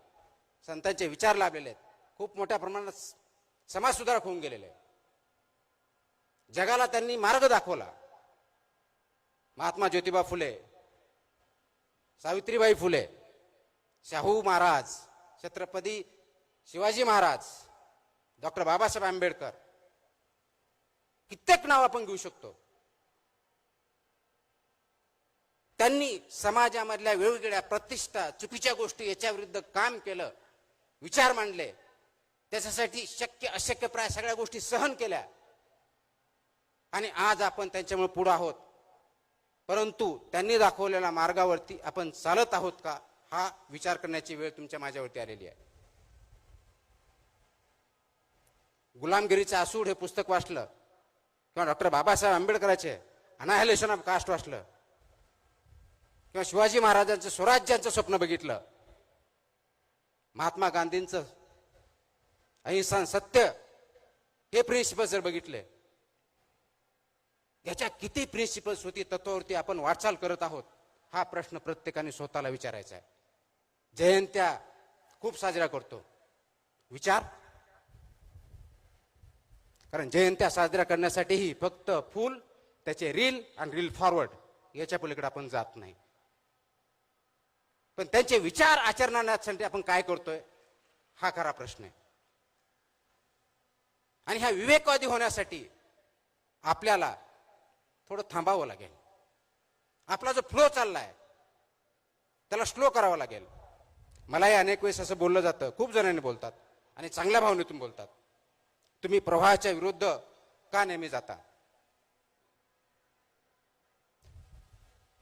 संतांचे विचार लाभलेले आहेत, खूप मोठ्या प्रमाणात समाज सुधारक होऊन गेलेले आहे. जगाला त्यांनी मार्ग दाखवला. महात्मा ज्योतिबा फुले, सावित्रीबाई फुले, शाहू महाराज, छत्रपती शिवाजी महाराज, डॉक्टर बाबासाहेब आंबेडकर, कित्येक नाव आपण घेऊ शकतो. त्यांनी समाजामधल्या वेगवेगळ्या प्रतिष्ठा, चुकीच्या गोष्टी याच्या विरुद्ध काम केलं, विचार मांडले, त्याच्यासाठी शक्य अशक्य प्राय सगळ्या गोष्टी सहन केल्या, आणि आज आपण त्यांच्यामुळे पुढे आहोत. परंतु त्यांनी दाखवलेल्या मार्गावरती आपण चालत आहोत का, हा विचार करण्याची वेळ तुमच्या माझ्यावरती आलेली आहे. गुलामगिरीचे आसूड हे पुस्तक वाचलं, किंवा डॉक्टर बाबासाहेब आंबेडकरांचे अनाहिलेशन ऑफ कास्ट वाचलं, किंवा शिवाजी महाराजांचं स्वराज्याचं स्वप्न बघितलं, महात्मा गांधींचं अहिंसा सत्य हे प्रिन्सिपल्स जर बघितले, याच्या किती प्रिन्सिपल्स होती, तत्वावरती आपण वाटचाल करत आहोत, हा प्रश्न प्रत्येकाने स्वतःला विचारायचा आहे. जयंत्या खूप साजरा करतो, विचार, कारण जयंत्या साजरा करण्यासाठीही फक्त फुल, त्याचे रील आणि रील फॉरवर्ड याच्या पलीकडे आपण जात नाही. पण त्यांचे विचार आचरणासाठी आपण काय करतोय, हा खरा प्रश्न आहे. आणि ह्या विवेकवादी होण्यासाठी आपल्याला थोडं थांबावं लागेल. आपला जो फ्लो चाललाय त्याला स्लो करावा लागेल. मलाही अनेक वेळेस असं बोललं जातं, खूप जणांनी बोलतात आणि चांगल्या भावनेतून बोलतात, तुम्ही प्रवाहाच्या विरुद्ध का नेहमी जाता?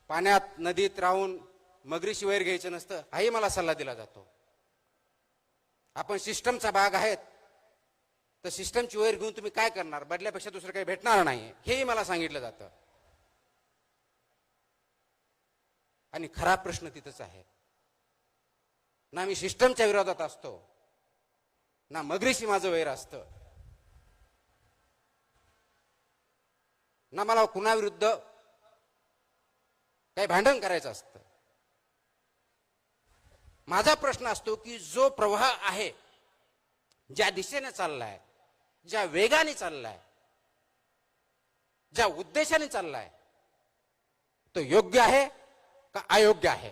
पाण्यात नदीत राहून मगरीशी वैर घ्यायचं नसतं, हाही मला सल्ला दिला जातो. आपण सिस्टमचा भाग आहेत, तर सिस्टमची वैर घेऊन तुम्ही काय करणार, बदल्यापेक्षा दुसरं काही भेटणार नाही, हेही मला सांगितलं जातं. आणि खरा प्रश्न तिथंच आहे. ना मी सिस्टमच्या विरोधात असतो, ना मगरीशी माझं वैर असतं, ना मला कुणाविरुद्ध काही भांडण करायचं असतं. माझा प्रश्न असतो की जो प्रवाह आहे, ज्या दिशेने चाललाय, ज्या वेगाने चाललाय, ज्या उद्देशाने चाललाय, तो योग्य आहे का अयोग्य आहे?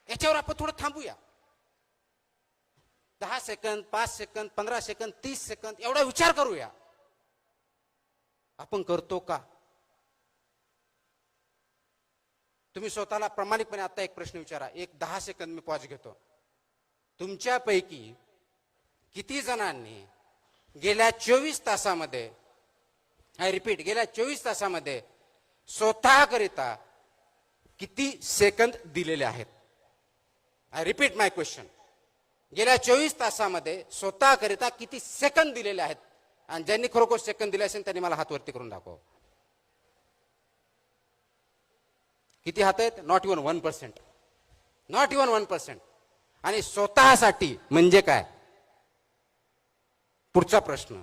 याच्यावर आपण थोडं थांबूया. 10 सेकंद, 5 सेकंद, 15 सेकंद, 30 सेकंद एवढा विचार करूया. आपण करतो का? तुम्ही स्वतःला प्रामाणिकपणे आता एक प्रश्न विचारा. एक 10 सेकंद मी पॉज घेतो. तुमच्यापैकी किती जणांनी गेल्या 24 तासामध्ये, आय रिपीट, गेल्या 24 तासामध्ये स्वतःकरिता किती सेकंद दिलेले आहेत? I repeat my question. गेल्या 24 तासामध्ये स्वतःकरिता किती सेकंद दिलेले आहेत? आणि ज्यांनी खरोखर सेकंद दिले असेल त्यांनी मला हात वरती करून दाखव. किती हात आहेत? Not even 1%. Not even 1%. आणि स्वतःसाठी म्हणजे काय? पुढचा प्रश्न,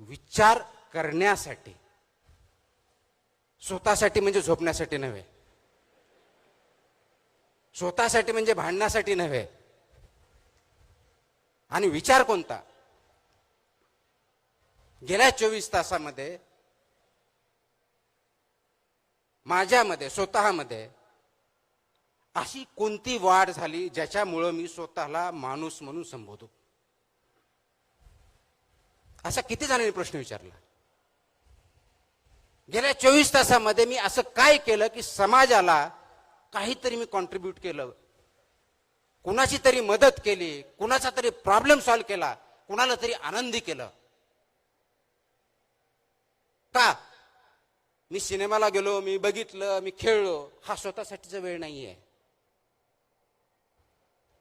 विचार करण्यासाठी. स्वतःसाठी म्हणजे झोपण्यासाठी नव्हे, स्वतःसाठी म्हणजे भांडण्यासाठी नव्हे. आणि विचार कोणता? गेल्या 24 तासामध्ये माझ्यामध्ये स्वतःमध्ये अशी कोणती वाढ झाली ज्याच्यामुळं मी स्वतःला माणूस म्हणून संबोधू? असा किती जणांनी प्रश्न विचारला? गेल्या 24 तासामध्ये मी असं काय केलं की समाजाला काहीतरी मी कॉन्ट्रीब्यूट केलं, कुणाची तरी मदत केली, कुणाचा तरी प्रॉब्लेम सॉल्व्ह केला, कुणाला तरी आनंदी केलं? का? मी सिनेमाला गेलो, मी बघितलं, मी खेळलो, हा स्वतःसाठीचा वेळ नाहीये.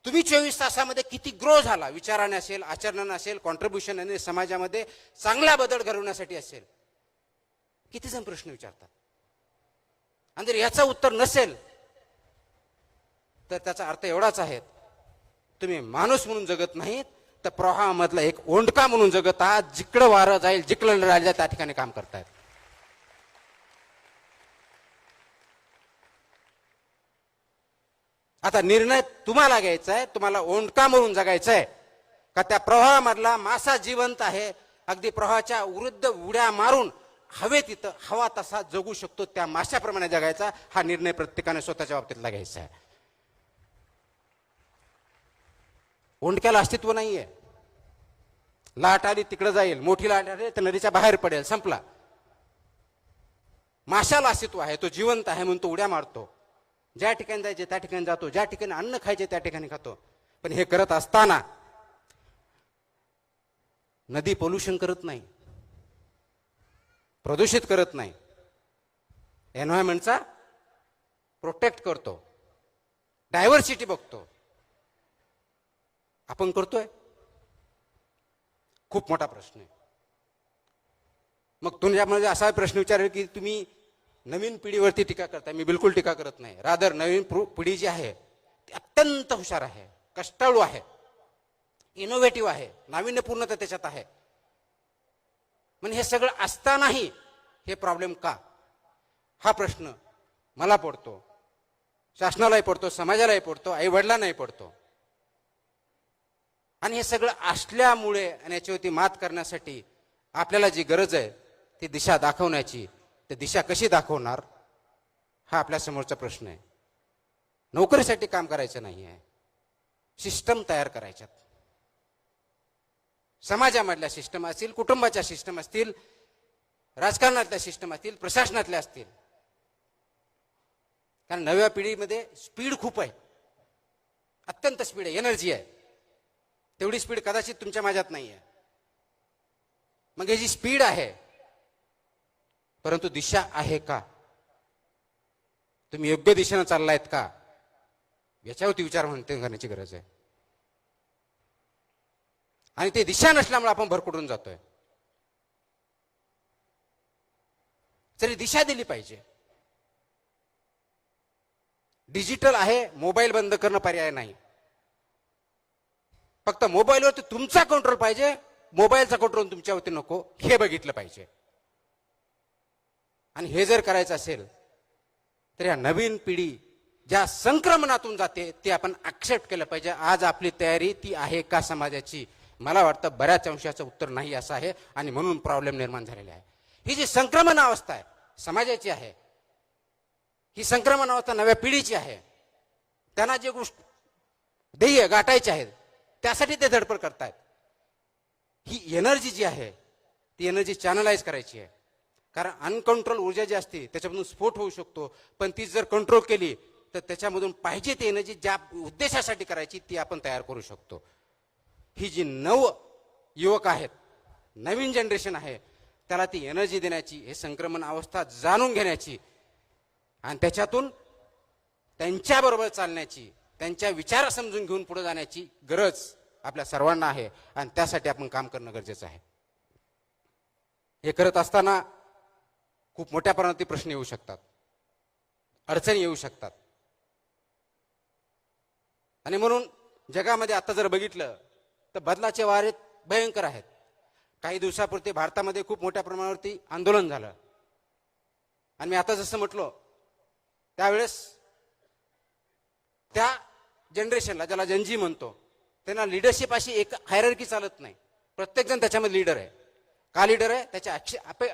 तुम्ही 24 तासामध्ये किती ग्रो झाला, विचाराने असेल, आचरणाने असेल, कॉन्ट्रीब्युशन समाजामध्ये चांगला बदल घडवण्यासाठी असेल, किती जण प्रश्न विचारतात. आणि जर याचं उत्तर नसेल तर त्याचा अर्थ एवढाच आहे, तुम्ही माणूस म्हणून जगत नाहीत तर प्रवाहामधला एक ओंडका म्हणून जगत आहात. जिकडं वारं जाईल, जिकडं राहिलं त्या ठिकाणी काम करतायत. आता निर्णय तुम्हाला घ्यायचा आहे, तुम्हाला ओंडका म्हणून जगायचं आहे का त्या प्रवाहामधला मासा जिवंत आहे, अगदी प्रवाहाच्या विरुद्ध उड्या मारून हवेत तिथं हवा तसा जगू शकतो त्या माशाप्रमाणे जगायचा? हा निर्णय प्रत्येकाने स्वतःच्या बाबतीतला घ्यायचा आहे. ओंडक्याला अस्तित्व नाहीये. लाट आली तिकडे जाईल, मोठी लाट आली तर नदीच्या बाहेर पडेल, संपला. माशाला अस्तित्व आहे, तो जिवंत आहे म्हणून तो उड्या मारतो, ज्या ठिकाणी जायचे त्या ठिकाणी जातो, ज्या ठिकाणी अन्न खायचे त्या ठिकाणी खातो. पण हे करत असताना नदी पोल्युशन करत नाही, प्रदूषित करत नाही, एन्व्हायरमेंटचा प्रोटेक्ट करतो, डायव्हर्सिटी बघतो. आपण करतोय? खूप मोठा प्रश्न आहे. मग तुमच्यामध्ये असा प्रश्न विचारेल की तुम्ही नवीन पिढीवरती टीका करताय. मी बिलकुल टीका करत नाही. रादर नवीन पिढी जी आहे ती अत्यंत हुशार आहे, कष्टाळू आहे, इनोव्हेटिव्ह आहे, नाविन्यपूर्णता त्याच्यात आहे. म्हणजे हे सगळं असतानाही हे प्रॉब्लेम का? हा प्रश्न मला पडतो, शासनालाही पडतो, समाजालाही पडतो, आई वडिलांनाही पडतो. आणि हे सगळं असल्यामुळे आणि याच्यावरती मात करण्यासाठी आपल्याला जी गरज आहे ती दिशा दाखवण्याची. ते दिशा कशी दाखवणार हा आपल्या समोरचा प्रश्न आहे. नोकरीसाठी काम करायचं नाही आहे, सिस्टम तयार करायच्यात. समाजामधल्या सिस्टम असतील, कुटुंबाच्या सिस्टम असतील, राजकारणातल्या सिस्टम असतील, प्रशासनातल्या असतील. कारण नव्या पिढीमध्ये स्पीड खूप आहे, अत्यंत स्पीड आहे, एनर्जी आहे. तेवढी स्पीड कदाचित तुमच्या माझ्यात नाही आहे. मग ही जी स्पीड आहे, परंतु दिशा आहे का? तुम्ही योग्य दिशेनं चाललायत का? याच्यावरती विचार करण्याची गरज आहे. आणि ते दिशा नसल्यामुळे आपण भरकटून जातोय. तरी दिशा दिली पाहिजे. डिजिटल आहे, मोबाईल बंद करणं पर्याय नाही. फक्त मोबाईलवरती तुमचा कंट्रोल पाहिजे, मोबाईलचा कंट्रोल तुमच्यावरती नको, हे बघितलं पाहिजे. आणि हे जर करायचं असेल तर या नवीन पिढी ज्या संक्रमणातून जाते ते आपण ऍक्सेप्ट केलं पाहिजे. आज आपली तयारी ती आहे का समाजाची? मला वाटतं बऱ्याच अंशाचं उत्तर नाही असं आहे. आणि म्हणून प्रॉब्लेम निर्माण झालेला आहे. ही जी संक्रमण अवस्था आहे समाजाची आहे, ही संक्रमण अवस्था नव्या पिढीची आहे. त्यांना जे गोष्ट ध्येय गाठायचे आहेत त्यासाठी ते धडपड करतायत. ही एनर्जी जी आहे ती एनर्जी चॅनलाइज करायची आहे. कारण अनकंट्रोल ऊर्जा जी असते त्याच्यामधून स्फोट होऊ शकतो, पण ती जर कंट्रोल केली तर त्याच्यामधून पाहिजे ती एनर्जी ज्या उद्देशासाठी करायची ती आपण तयार करू शकतो. ही जी नव युवक आहेत, नवीन जनरेशन आहे, त्याला ती एनर्जी देण्याची, हे संक्रमण अवस्था जाणून घेण्याची आणि त्याच्यातून त्यांच्याबरोबर चालण्याची, त्यांच्या विचार समजून घेऊन पुढे जाण्याची गरज आपल्या सर्वांना आहे आणि त्यासाठी आपण काम करणं गरजेचं आहे. हे करत असताना खूप मोठ्या प्रमाणात प्रश्न येऊ शकतात, अडचणी येऊ शकतात. आणि म्हणून जगामध्ये आता जर बघितलं तर बदलाचे वारे भयंकर आहेत. काही दिवसापूर्वी भारतामध्ये खूप मोठ्या प्रमाणावरती आंदोलन झालं आणि मी आता जसं म्हटलो त्यावेळेस त्या जनरेशनला, ज्याला जनजी म्हणतो, त्यांना लिडरशिप अशी एक हायरार्की चालत नाही. प्रत्येक जण त्याच्यामध्ये लीडर आहे. का लीडर आहे? त्याच्या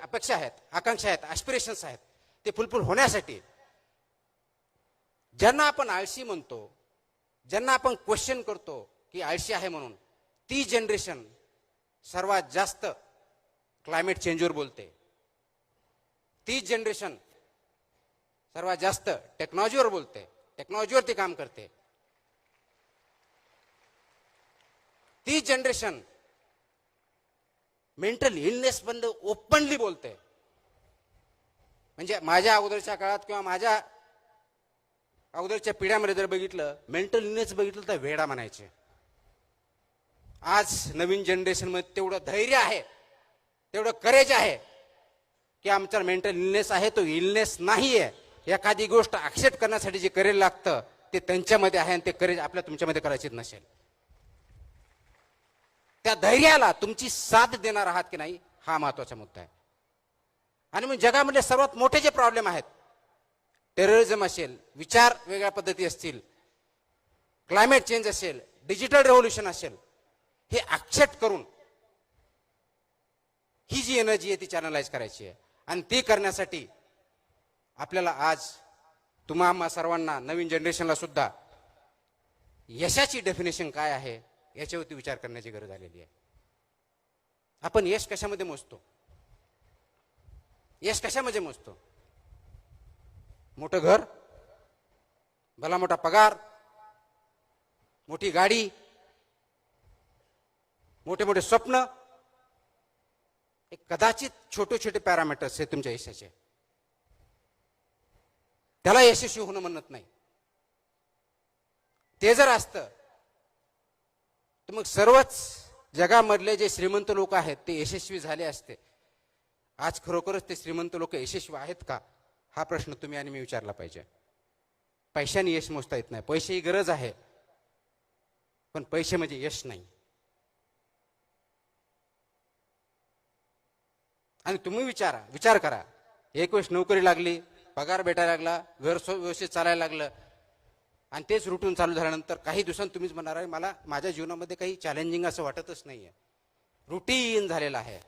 अपेक्षा आहेत, आकांक्षा आहेत, ॲस्पिरेशन्स आहेत. ते फुलफिल होण्यासाठी ज्यांना आपण आळशी म्हणतो, ज्यांना आपण क्वेश्चन करतो की आळशी आहे म्हणून, ती जनरेशन सर्वात जास्त क्लायमेट चेंजवर बोलते. ती जनरेशन सर्वात जास्त टेक्नॉलॉजीवर बोलते, टेक्नॉलॉजीवरती काम करते. ती जनरेशन मेंटल इलनेस बंद ओपनली बोलते. म्हणजे माझ्या अगोदरच्या काळात किंवा माझ्या अगोदरच्या पिढ्यामध्ये जर बघितलं, मेंटल इलनेस बघितलं तर वेडा म्हणायचे. आज नवीन जनरेशनमध्ये तेवढं धैर्य आहे, तेवढं करेज आहे की आमचा मेंटल इलनेस आहे तो इलनेस नाही आहे. एखादी गोष्ट ऍक्सेप्ट करण्यासाठी जे करेज लागतं ते त्यांच्यामध्ये आहे आणि ते करेज आपल्या तुमच्यामध्ये करायचीच नसेल. त्या धैर्याला तुमची साथ देणार आहात की नाही, हा महत्वाचा मुद्दा आहे. आणि मग जगामध्ये सर्वात मोठे जे प्रॉब्लेम आहेत, टेररिझम असेल, विचार वेगळ्या पद्धती असतील, क्लायमेट चेंज असेल, डिजिटल रेव्होल्युशन असेल, हे ऍक्सेप्ट करून ही जी एनर्जी आहे ती चॅनलाइज करायची आहे. आणि ती करण्यासाठी आपल्याला आज तुम्हा सर्वांना, नवीन जनरेशनला सुद्धा यशाची डेफिनेशन काय आहे याच्यावरती विचार करण्याची गरज आलेली आहे. आपण यश कशामध्ये मोजतो? यश कशामध्ये मोजतो? मोठं घर, भला मोठा पगार, मोठी गाडी, मोठे मोठे स्वप्न, एक कदाचित छोटे छोटे पॅरामीटर्स आहेत तुमच्या यशाचे. त्याला यशस्वी होणं म्हणत नाही. ते जर असतं तर मग सर्वच जगामधले जे श्रीमंत लोक आहेत ते यशस्वी झाले असते. आज खरोखरच ते श्रीमंत लोक यशस्वी आहेत का, हा प्रश्न तुम्ही आणि मी विचारला पाहिजे. पैशाने यश मोजता येत नाही. पैसे ही गरज आहे, पण पैसे म्हणजे यश नाही. आणि तुम्ही विचार करा, एक वेळेस नोकरी लागली, पगार भेटायला लागला, घर व्यवस्थित चालायला लागलं आणि तेच रुटीन चालू झाल्यानंतर काही दिवसांनी तुम्हीच म्हणणार आहे मला माझ्या जीवनामध्ये काही चॅलेंजिंग असं वाटतच नाही आहे, रुटीन झालेलं आहे.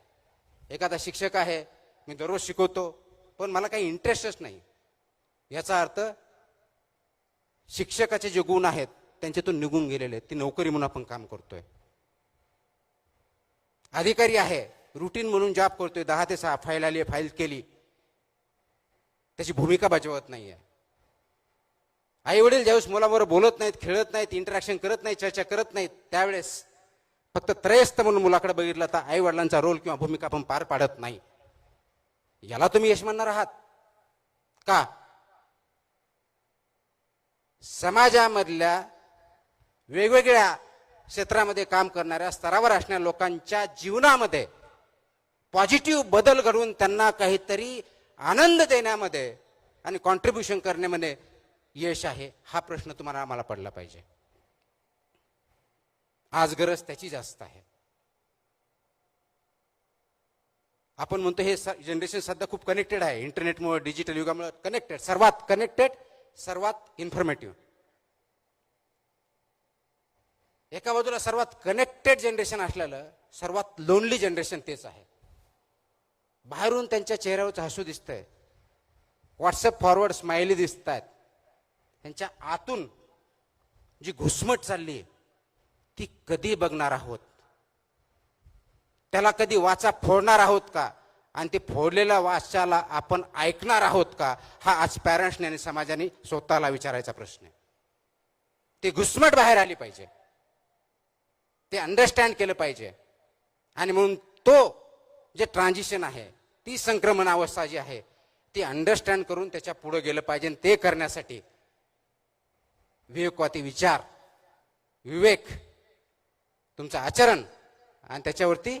एखादा शिक्षक आहे, मी दररोज शिकवतो, पण मला काही इंटरेस्टच नाही. याचा अर्थ शिक्षकाचे जे गुण आहेत त्यांच्यातून निघून गेलेले आहेत. ती नोकरी म्हणून आपण काम करतोय. अधिकारी आहे, रुटीन म्हणून जॉब करतोय, 10 ते 6 फाईल आली, फाईल केली, त्याची भूमिका बजावत नाहीये. आई वडील ज्यावेळेस मुलाबरोबर बोलत नाहीत, खेळत नाहीत, इंटरॅक्शन करत नाहीत, चर्चा करत नाहीत, त्यावेळेस फक्त त्रयस्थ म्हणून मुलाकडे बघितलं तर आई वडिलांचा रोल किंवा भूमिका आपण पार पाडत नाही. याला तुम्ही यश म्हणणार आहात का? समाजामधल्या वेगवेगळ्या क्षेत्रामध्ये काम करणाऱ्या, स्तरावर असणाऱ्या लोकांच्या जीवनामध्ये पॉझिटिव्ह बदल घडवून त्यांना काहीतरी आनंद देण्यामध्ये आणि कॉन्ट्रीब्युशन करण्यामध्ये यश आहे, हा प्रश्न तुम्हाला आम्हाला पडला पाहिजे. आज गरज त्याची जास्त आहे. आपण म्हणतो हे जनरेशन सध्या खूप कनेक्टेड आहे, इंटरनेटमुळे, डिजिटल युगामुळे कनेक्टेड, सर्वात कनेक्टेड, सर्वात इन्फॉर्मेटिव्ह. एका बाजूला सर्वात कनेक्टेड जनरेशन असलेलं सर्वात लोनली जनरेशन तेच आहे. बाहेरून त्यांच्या चेहऱ्यावरचं हसू दिसतंय, व्हॉट्सअप फॉरवर्ड स्माइली दिसत आहेत, त्यांच्या आतून जी घुसमट चालली ती कधी बघणार आहोत? त्याला कधी वाचा फोडणार आहोत का? आणि ते फोडलेल्या वाचाला आपण ऐकणार आहोत का? हा आज पॅरेंट्सने आणि समाजाने स्वतःला विचारायचा प्रश्न आहे. ते घुसमट बाहेर आली पाहिजे, ते अंडरस्टँड केलं पाहिजे. आणि म्हणून तो जे ट्रान्झिशन आहे, ती संक्रमण अवस्था जी आहे ती अंडरस्टँड करून त्याच्या पुढे गेलं पाहिजे. ते करण्यासाठी विवेकवादी विचार, विवेक, तुमचं आचरण आणि त्याच्यावरती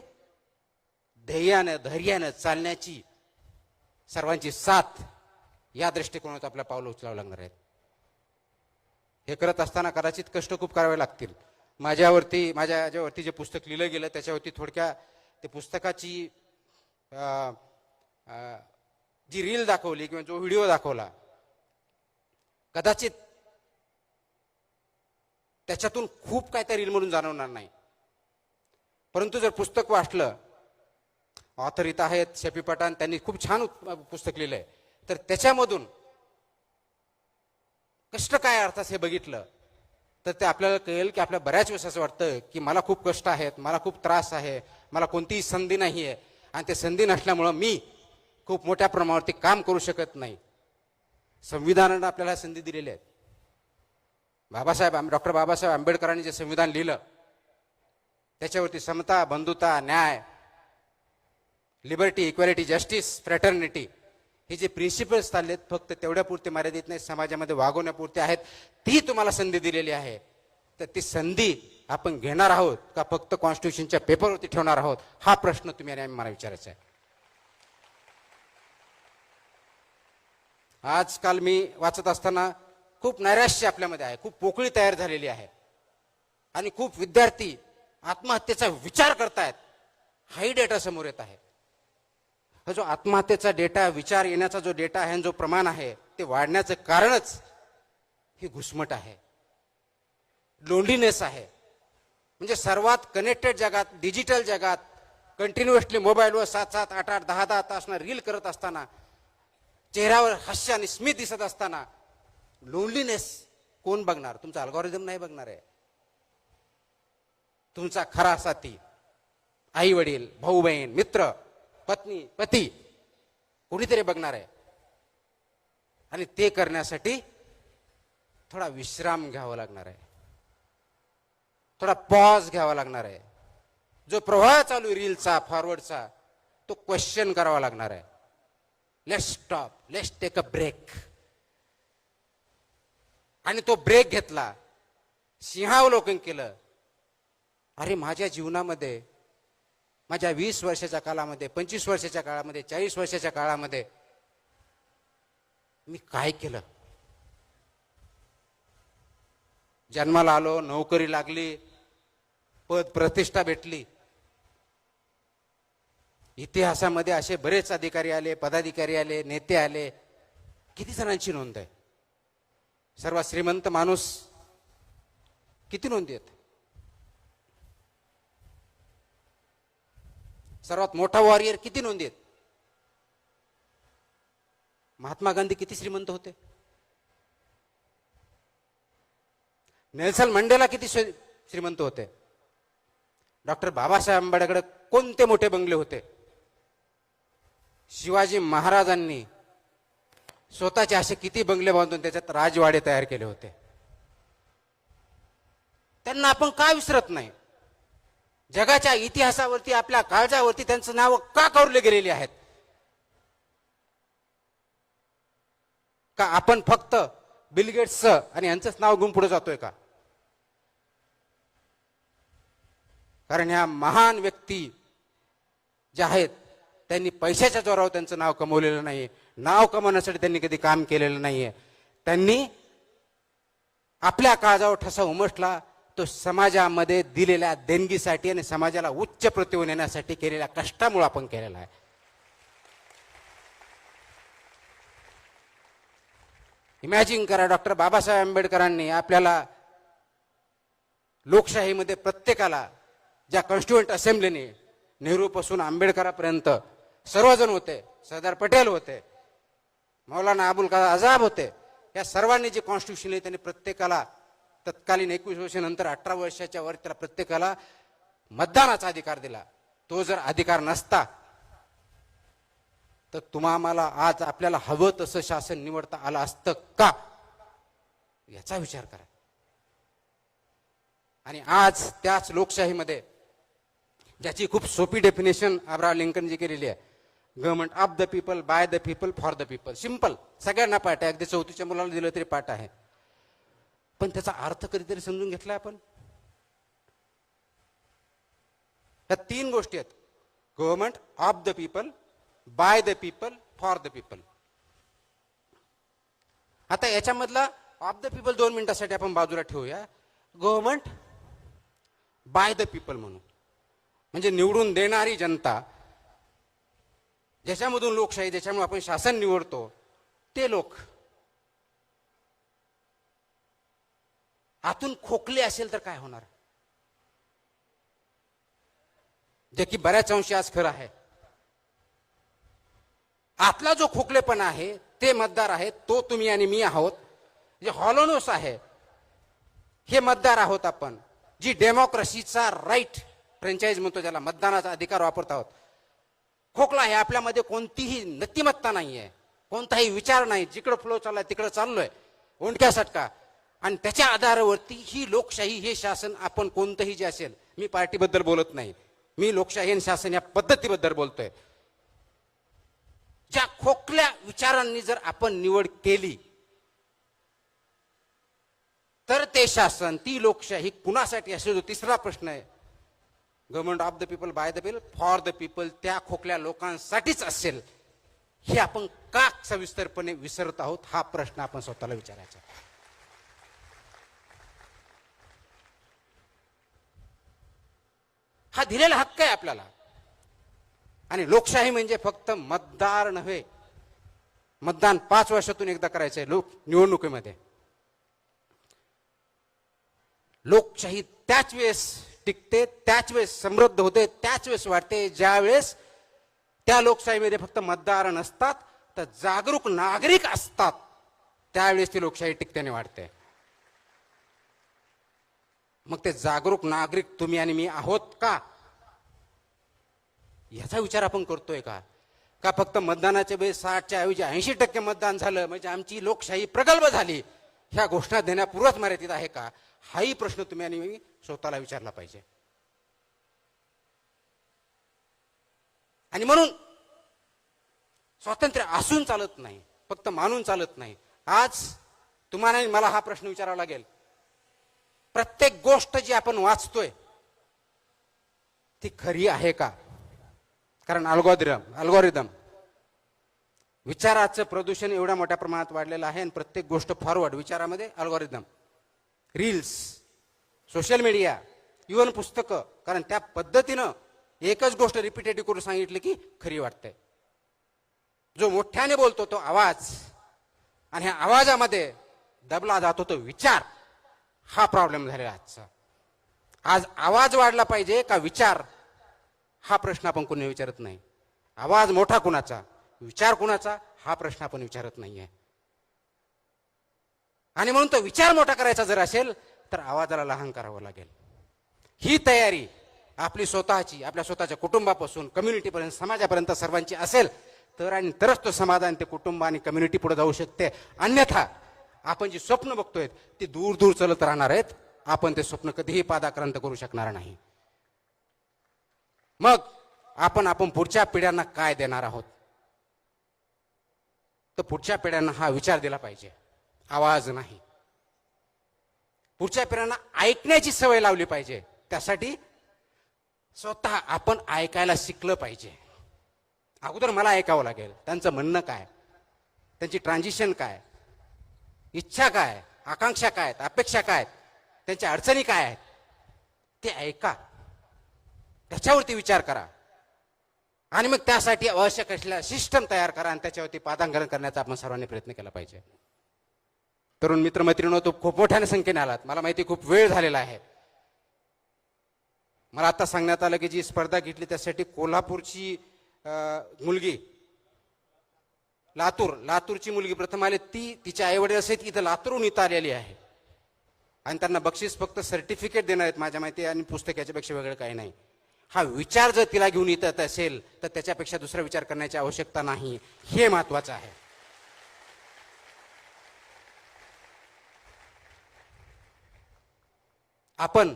ध्येयानं धैर्यानं चालण्याची सर्वांची साथ, या दृष्टिकोनात आपल्या पावलं उचलावं लागणार आहेत. हे करत असताना कदाचित कष्ट खूप करावे लागतील. माझ्यावरती जे पुस्तक लिहिलं गेलं त्याच्यावरती थोडक्या ते पुस्तकाची जी रील दाखवली किंवा जो व्हिडिओ दाखवला, कदाचित त्याच्यातून खूप काय त्या रील म्हणून जाणवणार नाही. परंतु जर पुस्तक वाचलं, ऑथर इथं आहेत शफी पठाण, त्यांनी खूप छान पुस्तक लिहिलंय, तर त्याच्यामधून कष्ट काय अर्थात हे बघितलं तर ते आपल्याला कळेल की आपल्या बऱ्याच वेळेस असं वाटतं की मला खूप कष्ट आहेत, मला खूप त्रास आहे, मला कोणतीही संधी नाही आहे आणि ते संधी नसल्यामुळं मी खूप मोठ्या प्रमाणावरती काम करू शकत नाही. संविधानानं आपल्याला संधी दिलेली आहेत. डॉक्टर बाबासाहेब आंबेडकरांनी जे संविधान लिहिलं त्याच्यावरती समता, बंधुता, न्याय, लिबर्टी, इक्वॅलिटी, जस्टिस, फ्रॅटर्निटी हे जे प्रिन्सिपल्स चाललेत फक्त तेवढ्यापुरते मर्यादित नाही, समाजामध्ये वागवण्यापुरते आहेत. ती तुम्हाला संधी दिलेली आहे. तर ती संधी आपण घेणार आहोत का फक्त कॉन्स्टिट्यूशनच्या पेपरवरती ठेवणार आहोत, हा प्रश्न तुम्ही आणि मला विचारायचा आहे. आजकाल मी वाचत असताना खूप नैराश्य आपल्यामध्ये आहे, खूप पोकळी तयार झालेली आहे आणि खूप विद्यार्थी आत्महत्येचा विचार करतायत. हाही डेटा समोर येत आहे. हा जो आत्महत्येचा डेटा, विचार येण्याचा जो डेटा आहे, जो प्रमाण आहे, ते वाढण्याचं कारणच ही घुसमट आहे, लोनलीनेस आहे. म्हणजे सर्वात कनेक्टेड जगात, डिजिटल जगात कंटिन्युअसली मोबाईलवर 7-7, 8-8, 10-10 तास रील करत असताना, चेहऱ्यावर हास्य आणि स्मित दिसत असताना लोनलीनेस कोण बघणार? तुमचा अल्गोरिदम नाही बघणार आहे. तुमचा खरा साथी, आई वडील, भाऊ बहीण, मित्र, पत्नी, पती कोणीतरी बघणार आहे. आणि ते करण्यासाठी थोडा विश्राम घ्यावा लागणार आहे, थोडा पॉज घ्यावा लागणार आहे. जो प्रवाह चालू आहे रीलचा, फॉरवर्डचा, तो क्वेश्चन करावा लागणार आहे. Let's stop, let's take a break. आणि तो ब्रेक घेतला, सिंहावलोकन केलं. अरे माझ्या जीवनामध्ये, माझ्या 20 वर्षाच्या काळामध्ये, 25 वर्षाच्या काळामध्ये, 40 वर्षाच्या काळामध्ये मी काय केलं? जन्माला आलो, नोकरी लागली, पद प्रतिष्ठा भेटली. इतिहासामध्ये असे बरेच अधिकारी आले, पदाधिकारी आले, नेते आले. किती जणांची नोंद आहे? सर्वात श्रीमंत माणूस किती नोंदी आहेत? सर्वात मोठा वॉरियर किती नोंदी आहेत? महात्मा गांधी किती श्रीमंत होते? नेल्सन मंडेला किती श्रीमंत होते? डॉक्टर बाबासाहेब आंबेडकर कोणते मोठे बंगले होते? शिवाजी महाराजांनी स्वतःचे असे किती बंगले बांधून त्याच्यात राजवाडे तयार केले होते? त्यांना आपण का विसरत नाही? जगाच्या इतिहासावरती, आपल्या काळजावरती त्यांचं नाव का कोरले गेलेली आहेत? का आपण फक्त बिल गेट्स आणि यांचंच नाव घेऊन पुढे जातोय का? कारण ह्या महान व्यक्ती ज्या आहेत त्यांनी पैशाच्या जोरावर त्यांचं नाव कमवलेलं नाही. नाव कमवण्यासाठी त्यांनी कधी काम केलेलं नाहीये. त्यांनी आपल्या काळजावर ठसा उमटला तो समाजामध्ये दिलेल्या देणगीसाठी आणि समाजाला उच्च प्रतिमा येण्यासाठी केलेल्या कष्टामुळे आपण केलेला आहे. इमॅजिन करा, डॉक्टर बाबासाहेब आंबेडकरांनी आपल्याला लोकशाहीमध्ये प्रत्येकाला, ज्या कॉन्स्टिट्युएंट असेंब्लीने नेहरूपासून आंबेडकरांपर्यंत सर्वजण होते, सरदार पटेल होते, मौलाना अबुल कलाम आझाद होते, या सर्वांनी जे कॉन्स्टिट्यूशन लिहिले त्यांनी प्रत्येकाला तत्कालीन 21 वर्षानंतर 18 वर्षाच्या वर त्याला प्रत्येकाला मतदानाचा अधिकार दिला. तो जर अधिकार नसता तर तुम्हाला आज आपल्याला हवं तसं शासन निवडता आलं असतं का? याचा विचार करा. आणि आज त्याच लोकशाहीमध्ये, ज्याची खूप सोपी डेफिनेशन अब्राहम लिंकनजी केलेली आहे, government of the people, by the people, for the people. Simple, सगळ्यांना पाठ आहे, अगदी 4थीच्या मुलाला दिलं तरी पाठ आहे. पण त्याचा अर्थ कधीतरी समजून घेतला आपण? या 3 गोष्टी आहेत: government of the people, by the people, for the people. आता याच्यामधला ऑफ द पीपल 2 मिनिटासाठी आपण बाजूला ठेवूया. गव्हर्नमेंट बाय द पीपल म्हणून, म्हणजे निवडून देणारी जनता, ज्याच्यामधून लोकशाही, ज्याच्यामुळे आपण शासन निवडतो ते लोक आतून खोकले असेल तर काय होणार? जे की बऱ्याच अंशी आज खरं आहे. आतला जो खोकलेपणा आहे ते मतदार आहेत, तो तुम्ही आणि मी आहोत. जे हॉलोनोस आहे हे मतदार आहोत आपण. जी डेमोक्रेसीचा राईट, फ्रँचाईज म्हणतो ज्याला, मतदानाचा अधिकार वापरत आहोत. खोकला आहे, आपल्यामध्ये कोणतीही नक्तिमत्ता नाही आहे, कोणताही विचार नाही, जिकडं फ्लो चाललाय तिकडं चाललोय ओंडक्या सटका. आणि त्याच्या आधारावरती ही लोकशाही, हे शासन, आपण कोणतंही जे असेल, मी पार्टीबद्दल बोलत नाही, मी लोकशाही आणि शासन या पद्धतीबद्दल बोलतोय. ज्या खोकल्या विचारांनी जर आपण निवड केली तर ते शासन, ती लोकशाही कुणासाठी असेल? जो तिसरा प्रश्न आहे, government of the people, by the people, for the people, त्या खोकल्या लोकांसाठीच असेल, हे आपण का सविस्तरपणे विसरत आहोत? हा प्रश्न आपण स्वतःला विचारायचा. हा दिलेला हक्क आहे आपल्याला. आणि लोकशाही म्हणजे फक्त मतदार नव्हे. मतदान 5 वर्षातून एकदा करायचंय निवडणुकीमध्ये. लोकशाही त्याच वेळेस टिकते, त्याच वेळेस समृद्ध होते, त्याच वेळेस वाढते ज्या वेळेस त्या लोकशाहीमध्ये फक्त मतदार नसतात तर जागरूक नागरिक असतात. त्यावेळेस ती लोकशाही टिकते आणि वाढते. मग ते जागरूक नागरिक तुम्ही आणि मी आहोत का? याचा विचार आपण करतोय का? का फक्त मतदानाच्या वेळेस 60च्या ऐवजी 80% मतदान झालं म्हणजे आमची लोकशाही प्रगल्भ झाली, ह्या घोषणा देण्यापूर्वच मर्यादित आहे का? हाही प्रश्न तुम्ही आणि मी स्वतःला विचारला पाहिजे. आणि म्हणून स्वातंत्र्य असून चालत नाही, फक्त मानून चालत नाही. आज तुम्हाला आणि मला हा प्रश्न विचारावा लागेल, प्रत्येक गोष्ट जी आपण वाचतोय ती खरी आहे का? कारण अल्गोरिदम विचाराचं प्रदूषण एवढ्या मोठ्या प्रमाणात वाढलेलं आहे आणि प्रत्येक गोष्ट फॉरवर्ड विचारामध्ये algorithm, reels, social media, even पुस्तकं. कारण त्या पद्धतीनं एकच गोष्ट रिपीटेटिव्ह करून सांगितली की खरी वाटते. जो मोठ्याने बोलतो तो आवाज, आणि ह्या आवाजामध्ये दबला जातो तो विचार. हा प्रॉब्लेम झालेला आजचा. आज आवाज वाढला पाहिजे का विचार, हा प्रश्न आपण कोणी विचारत नाही. आवाज मोठा कुणाचा, विचार कुणाचा, हा प्रश्न आपण विचारत नाहीये. आणि म्हणून तो विचार मोठा करायचा जर असेल तर आवाजाला लहान करावं लागेल. ही तयारी आपली स्वतःची, आपल्या स्वतःच्या कुटुंबापासून कम्युनिटीपर्यंत, समाजापर्यंत सर्वांची असेल तर आणि तरच तो समाज आणि ते कुटुंब आणि कम्युनिटी पुढे जाऊ शकते. अन्यथा आपण जी स्वप्न बघतोय ती दूर दूर चलत राहणार आहेत. आपण ते स्वप्न कधीही पादाक्रांत करू शकणार नाही. मग आपण पुढच्या पिढ्यांना काय देणार आहोत? तर पुढच्या पिढ्यांना हा विचार दिला पाहिजे, आवाज नाही. पुढच्या पिढ्यांना ऐकण्याची सवय लावली पाहिजे. त्यासाठी स्वतः आपण ऐकायला शिकलं पाहिजे. अगोदर मला ऐकावं लागेल, त्यांचं म्हणणं काय, त्यांची ट्रान्झिशन काय, इच्छा काय, आकांक्षा काय, अपेक्षा काय, त्यांच्या अडचणी काय आहेत, ते ऐका, त्याच्यावरती विचार करा. आणि मग त्यासाठी आवश्यक असलेला सिस्टम तयार करा आणि त्याच्यावरती पादांकरण करण्याचा आपण सर्वांनी प्रयत्न केला पाहिजे. तरुण मित्र मैत्रिणींनो, तो खूप मोठ्या संख्येने आलात. मला माहिती खूप वेळ झालेला आहे. मला आता सांगण्यात आलं की जी स्पर्धा घेतली त्यासाठी कोल्हापूरची मुलगी, लातूरची मुलगी प्रथम आली, ती तिच्या आईवडील सहित इथं लातूरहून इथं आलेली आहे. आणि त्यांना बक्षीस फक्त सर्टिफिकेट देणार आहेत माझ्या माहिती, आणि पुस्तक याच्यापेक्षा वेगळं काही नाही. हा विचार जर तिला घेऊन येत असेल तर त्याच्यापेक्षा दुसरा विचार करण्याची आवश्यकता नाही. हे महत्वाचं आहे. आपण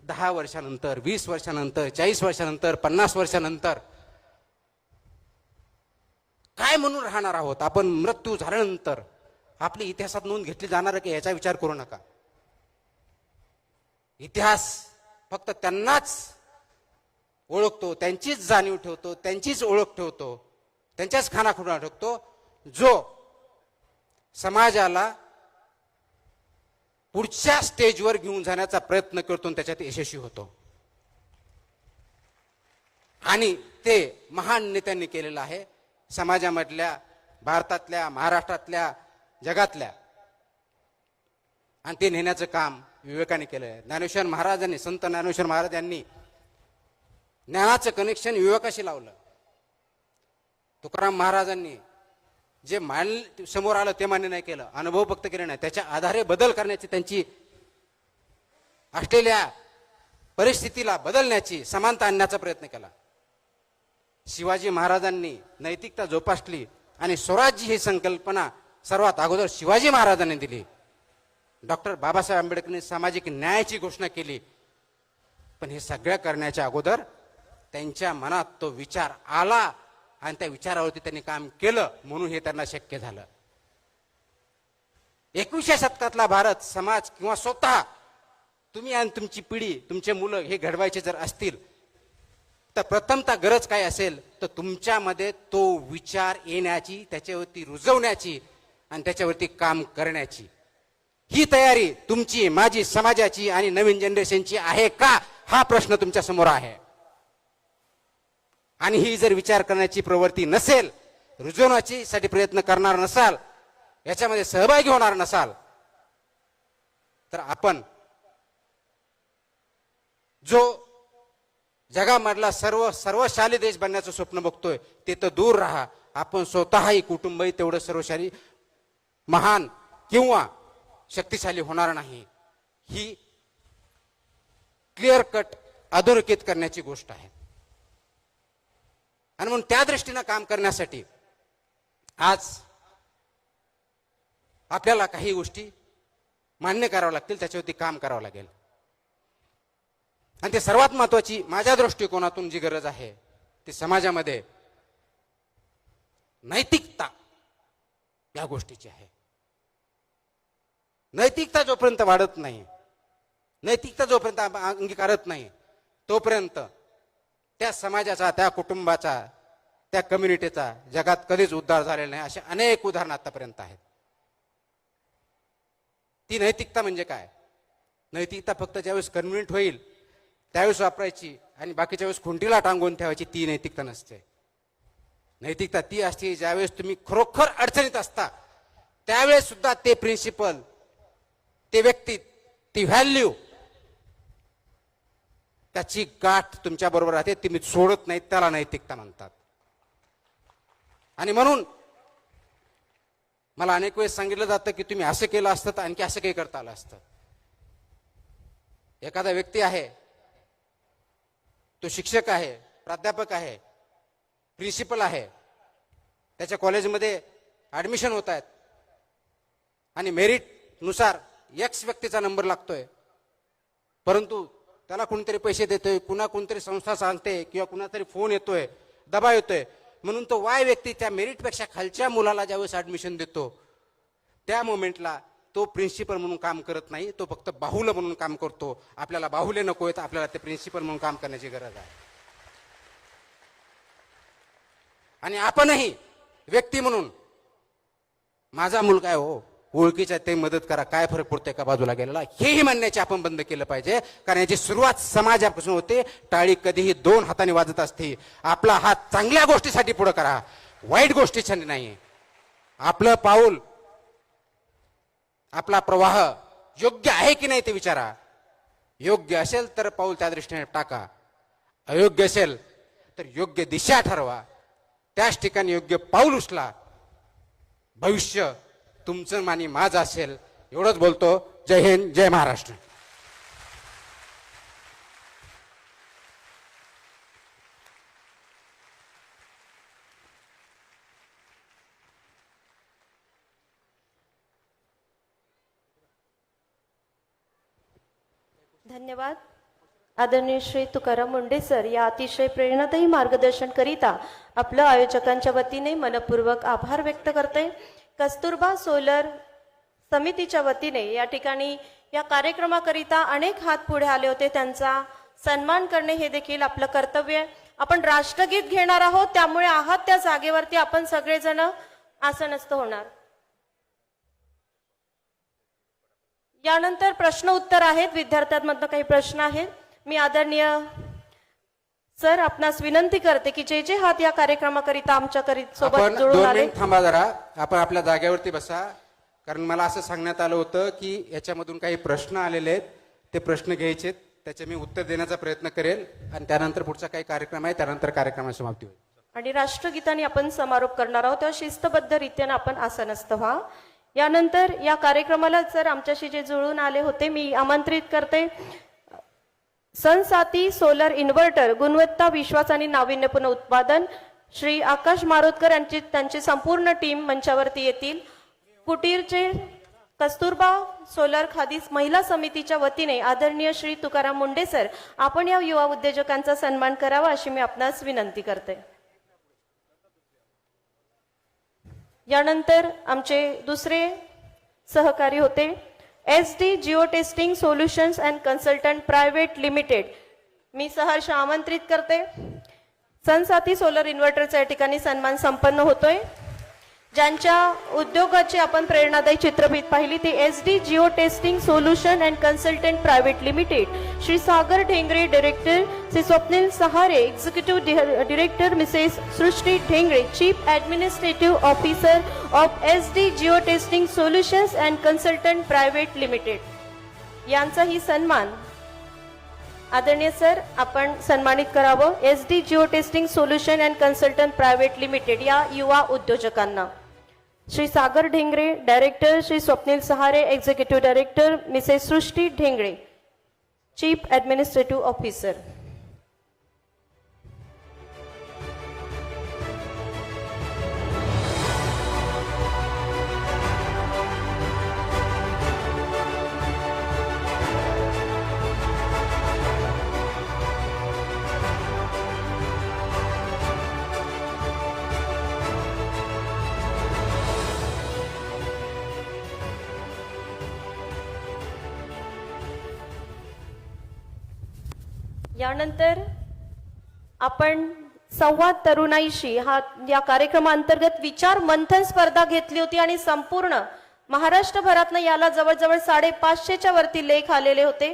10 वर्षानंतर, 20 वर्षानंतर, 40 वर्षानंतर, 50 वर्षानंतर काय म्हणून राहणार आहोत, आपण मृत्यू झाल्यानंतर आपली इतिहासात नोंद घेतली जाणार की याचा विचार करू नका. इतिहास फक्त त्यांनाच ओळखतो, त्यांचीच जाणीव ठेवतो, त्यांचीच ओळख ठेवतो, त्यांच्याच खानाखुणा ठेवतो जो समाजाला पुढच्या स्टेजवर घेऊन जाण्याचा प्रयत्न करतो आणि त्याच्यात यशस्वी होतो. आणि ते महान नेत्यांनी केलेलं आहे, समाजामधल्या, भारतातल्या, महाराष्ट्रातल्या, जगातल्या. आणि ते नेण्याचं काम विवेकाने केलं आहे. ज्ञानेश्वर महाराजांनी, संत ज्ञानेश्वर महाराज यांनी ज्ञानाचं कनेक्शन विवेकाशी लावलं. तुकाराम महाराजांनी जे समोर आलं ते मान्य नाही केलं, अनुभव फक्त केले नाही, त्याच्या आधारे बदल करण्याची, त्यांची असलेल्या परिस्थितीला बदलण्याची, समानता आणण्याचा प्रयत्न केला. शिवाजी महाराजांनी नैतिकता जोपासली आणि स्वराज्य ही संकल्पना सर्वात अगोदर शिवाजी महाराजांनी दिली. डॉक्टर बाबासाहेब आंबेडकरांनी सामाजिक न्यायाची घोषणा केली. पण हे सगळं करण्याच्या अगोदर त्यांच्या मनात तो विचार आला आणि त्या विचारावरती त्यांनी काम केलं, म्हणून हे त्यांना शक्य झालं. 21व्या शतकातला भारत समाज किंवा स्वतः तुम्ही आणि तुमची पिढी, तुमचे मुलं हे घडवायचे जर असतील तर प्रथमतः गरज काय असेल तर तुमच्यामध्ये तो विचार येण्याची, त्याच्यावरती रुजवण्याची आणि त्याच्यावरती काम करण्याची. ही तयारी तुमची, माझी, समाजाची आणि नवीन जनरेशनची आहे का, हा प्रश्न तुमच्या समोर आहे. आणि ही जर विचार करण्याची प्रवृत्ती नसेल, रुजवण्याची साठी प्रयत्न करणार नसाल, याच्यामध्ये सहभागी होणार नसाल, तर आपण जो जगामधला सर्वशाली देश बनण्याचं स्वप्न बघतोय ते तर दूर राहा. आपण स्वतःही, कुटुंबही तेवढं सर्वशाली, महान किंवा शक्तिशाली होणार नाही. ही क्लिअर कट अधोरेखित करण्याची गोष्ट आहे. आणि म्हणून त्या दृष्टीनं काम करण्यासाठी आज आपल्याला काही गोष्टी मान्य कराव्या लागतील, त्याच्यावरती काम करावं लागेल. आणि ते सर्वात महत्वाची माझ्या दृष्टिकोनातून जी गरज आहे ती समाजामध्ये नैतिकता या गोष्टीची आहे. नैतिकता जोपर्यंत वाढत नाही, नैतिकता जोपर्यंत अंगीकारत नाही, तोपर्यंत त्या समाजाचा, त्या कुटुंबाचा, त्या कम्युनिटीचा जगात कधीच उद्धार झालेला नाही. असे अनेक उदाहरणं आतापर्यंत आहेत. ती नैतिकता म्हणजे काय? नैतिकता फक्त ज्यावेळेस कन्व्हिनियंट होईल त्यावेळेस वापरायची आणि बाकीच्या वेळेस खुंटीला टांगून ठेवायची, ती नैतिकता नसते. नैतिकता ती असते ज्यावेळेस तुम्ही खरोखर अडचणीत असता त्यावेळेस सुद्धा ते प्रिन्सिपल, ते व्यक्ती, ती व्हॅल्यू, त्याची गाठ तुमच्या बरोबर राहते, तुम्ही सोडत नाहीत, त्याला नैतिकता म्हणतात. आणि म्हणून मला अनेक वेळेस सांगितलं जातं की तुम्ही असं केलं असतं तर आणखी असं काही करता आलं असतं. एखादा व्यक्ती आहे, तो शिक्षक आहे, प्राध्यापक आहे, प्रिन्सिपल आहे, त्याच्या कॉलेजमध्ये ऍडमिशन होत आहेत आणि मेरिट नुसार एक्स व्यक्तीचा नंबर लागतोय, परंतु त्याला कोणीतरी पैसे देतोय, कोणतरी संस्था सांगते किंवा कुणातरी फोन येतोय, दबाव येतोय, म्हणून तो वाय व्यक्ती त्या मेरिटपेक्षा खालच्या मुलाला ज्यावेळेस ऍडमिशन देतो त्या मोमेंटला तो प्रिन्सिपल म्हणून काम करत नाही, तो फक्त बाहुलं म्हणून काम करतो. आपल्याला बाहुले नको आहेत, आपल्याला ते प्रिन्सिपल म्हणून काम करण्याची गरज आहे. आणि आपणही व्यक्ती म्हणून, माझा मुलगा आहे हो, ओळखीच्या ते मदत करा, काय फरक पडतोय का बाजूला गेलेला, हेही म्हणण्याचे आपण बंद केलं पाहिजे. कारण याची सुरुवात समाजापासून होते. टाळी कधीही दोन हाताने वाजत असते. आपला हात चांगल्या गोष्टीसाठी पुढे करा, वाईट गोष्टीसाठी नाही. आपलं पाऊल, आपला प्रवाह योग्य आहे की नाही ते विचारा. योग्य असेल तर पाऊल त्या दृष्टीने टाका, अयोग्य असेल तर योग्य दिशा ठरवा, त्याच ठिकाणी योग्य पाऊल उचला. भविष्य तुमचं आणि माझं असेल. एवढंच बोलतो. जय हिंद, जय महाराष्ट्र. धन्यवाद. आदरणीय श्री तुकाराम मुंडे सर या अतिशय प्रेरणादायी मार्गदर्शन करिता आपलं आयोजकांच्या वतीने मनपूर्वक आभार व्यक्त करते. कस्तुरबा सोलर समितीच्या वतीने या ठिकाणी या कार्यक्रमाकरिता अनेक हात पुढे आले होते, त्यांचा सन्मान करणे हे देखील आपलं कर्तव्य आहे. आपण राष्ट्रगीत घेणार आहोत, त्यामुळे आहात त्या जागेवरती आपण सगळेजण आसनस्थ होणार. यानंतर प्रश्न उत्तर आहेत. विद्यार्थ्यांमधनं काही प्रश्न आहेत. मी आदरणीय सर आपणास विनंती करते की जे जे हात या कार्यक्रमाकरिता आमच्या सोबत आपण जुळून 2 आले. मिनिट थांबा जरा. आपण आपल्या जागेवरती बसा, कारण मला असं सांगण्यात आलं होतं की याच्यामधून काही प्रश्न आलेले आहेत, ते प्रश्न घ्यायचे, त्याचे मी उत्तर देण्याचा प्रयत्न करेल आणि त्यानंतर पुढचा काही कार्यक्रम आहे, त्यानंतर कार्यक्रमाची समाप्ती होईल. आणि राष्ट्रगीताने आपण समारोप करणार आहोत, तेव्हा शिस्तबद्ध रीतीने आपण आसनस्थ व्हा. यानंतर या कार्यक्रमाला सर आमच्याशी जे जुळून आले होते मी आमंत्रित करते. सनसाती सोलर इन्व्हर्टर गुणवत्ता विश्वास आणि नाविन्यपूर्ण उत्पादन श्री आकाश मारोतकर यांची त्यांची संपूर्ण टीम मंचावरती येतील. कुटीरचे कस्तुरबा सोलर खादी महिला समितीच्या वतीने आदरणीय श्री तुकाराम मुंडे सर आपण या युवा उद्योजकांचा सन्मान करावा अशी मी आपणास विनंती करते. यानंतर आमचे दुसरे सहकारी होते SD geo testing solutions and consultant private limited. मी सहर्ष आमंत्रित करते. सनसाती सोलर इन्व्हर्टरचा या ठिकाणी सन्मान संपन्न होतोय. ज्यांच्या उद्योगाची आपण प्रेरणादायी चित्रफित पाहिली ती SD geo testing solution and consultant private limited. Shri Sagar Dhengre director, Shri Swapnil Sahare executive director, Mrs Srushti Dhengre chief administrative officer of SD geo testing solutions and consultant private limited यांचाही सन्मान आदरणीय सर आपण सन्मानित करावं. SD geo testing solution and consultant private limited या युवा उद्योजकांना Shri Sagar Dhengre director, Shri Swapnil Sahare executive director, Mrs Srushti Dhengre chief administrative officer. यानंतर आपण संवाद तरुणाईशी या कार्यक्रमाअंतर्गत विचार मंथन स्पर्धा घेतली होती आणि संपूर्ण महाराष्ट्रभरातनं याला जवळजवळ 550च्या वरती लेख आलेले होते.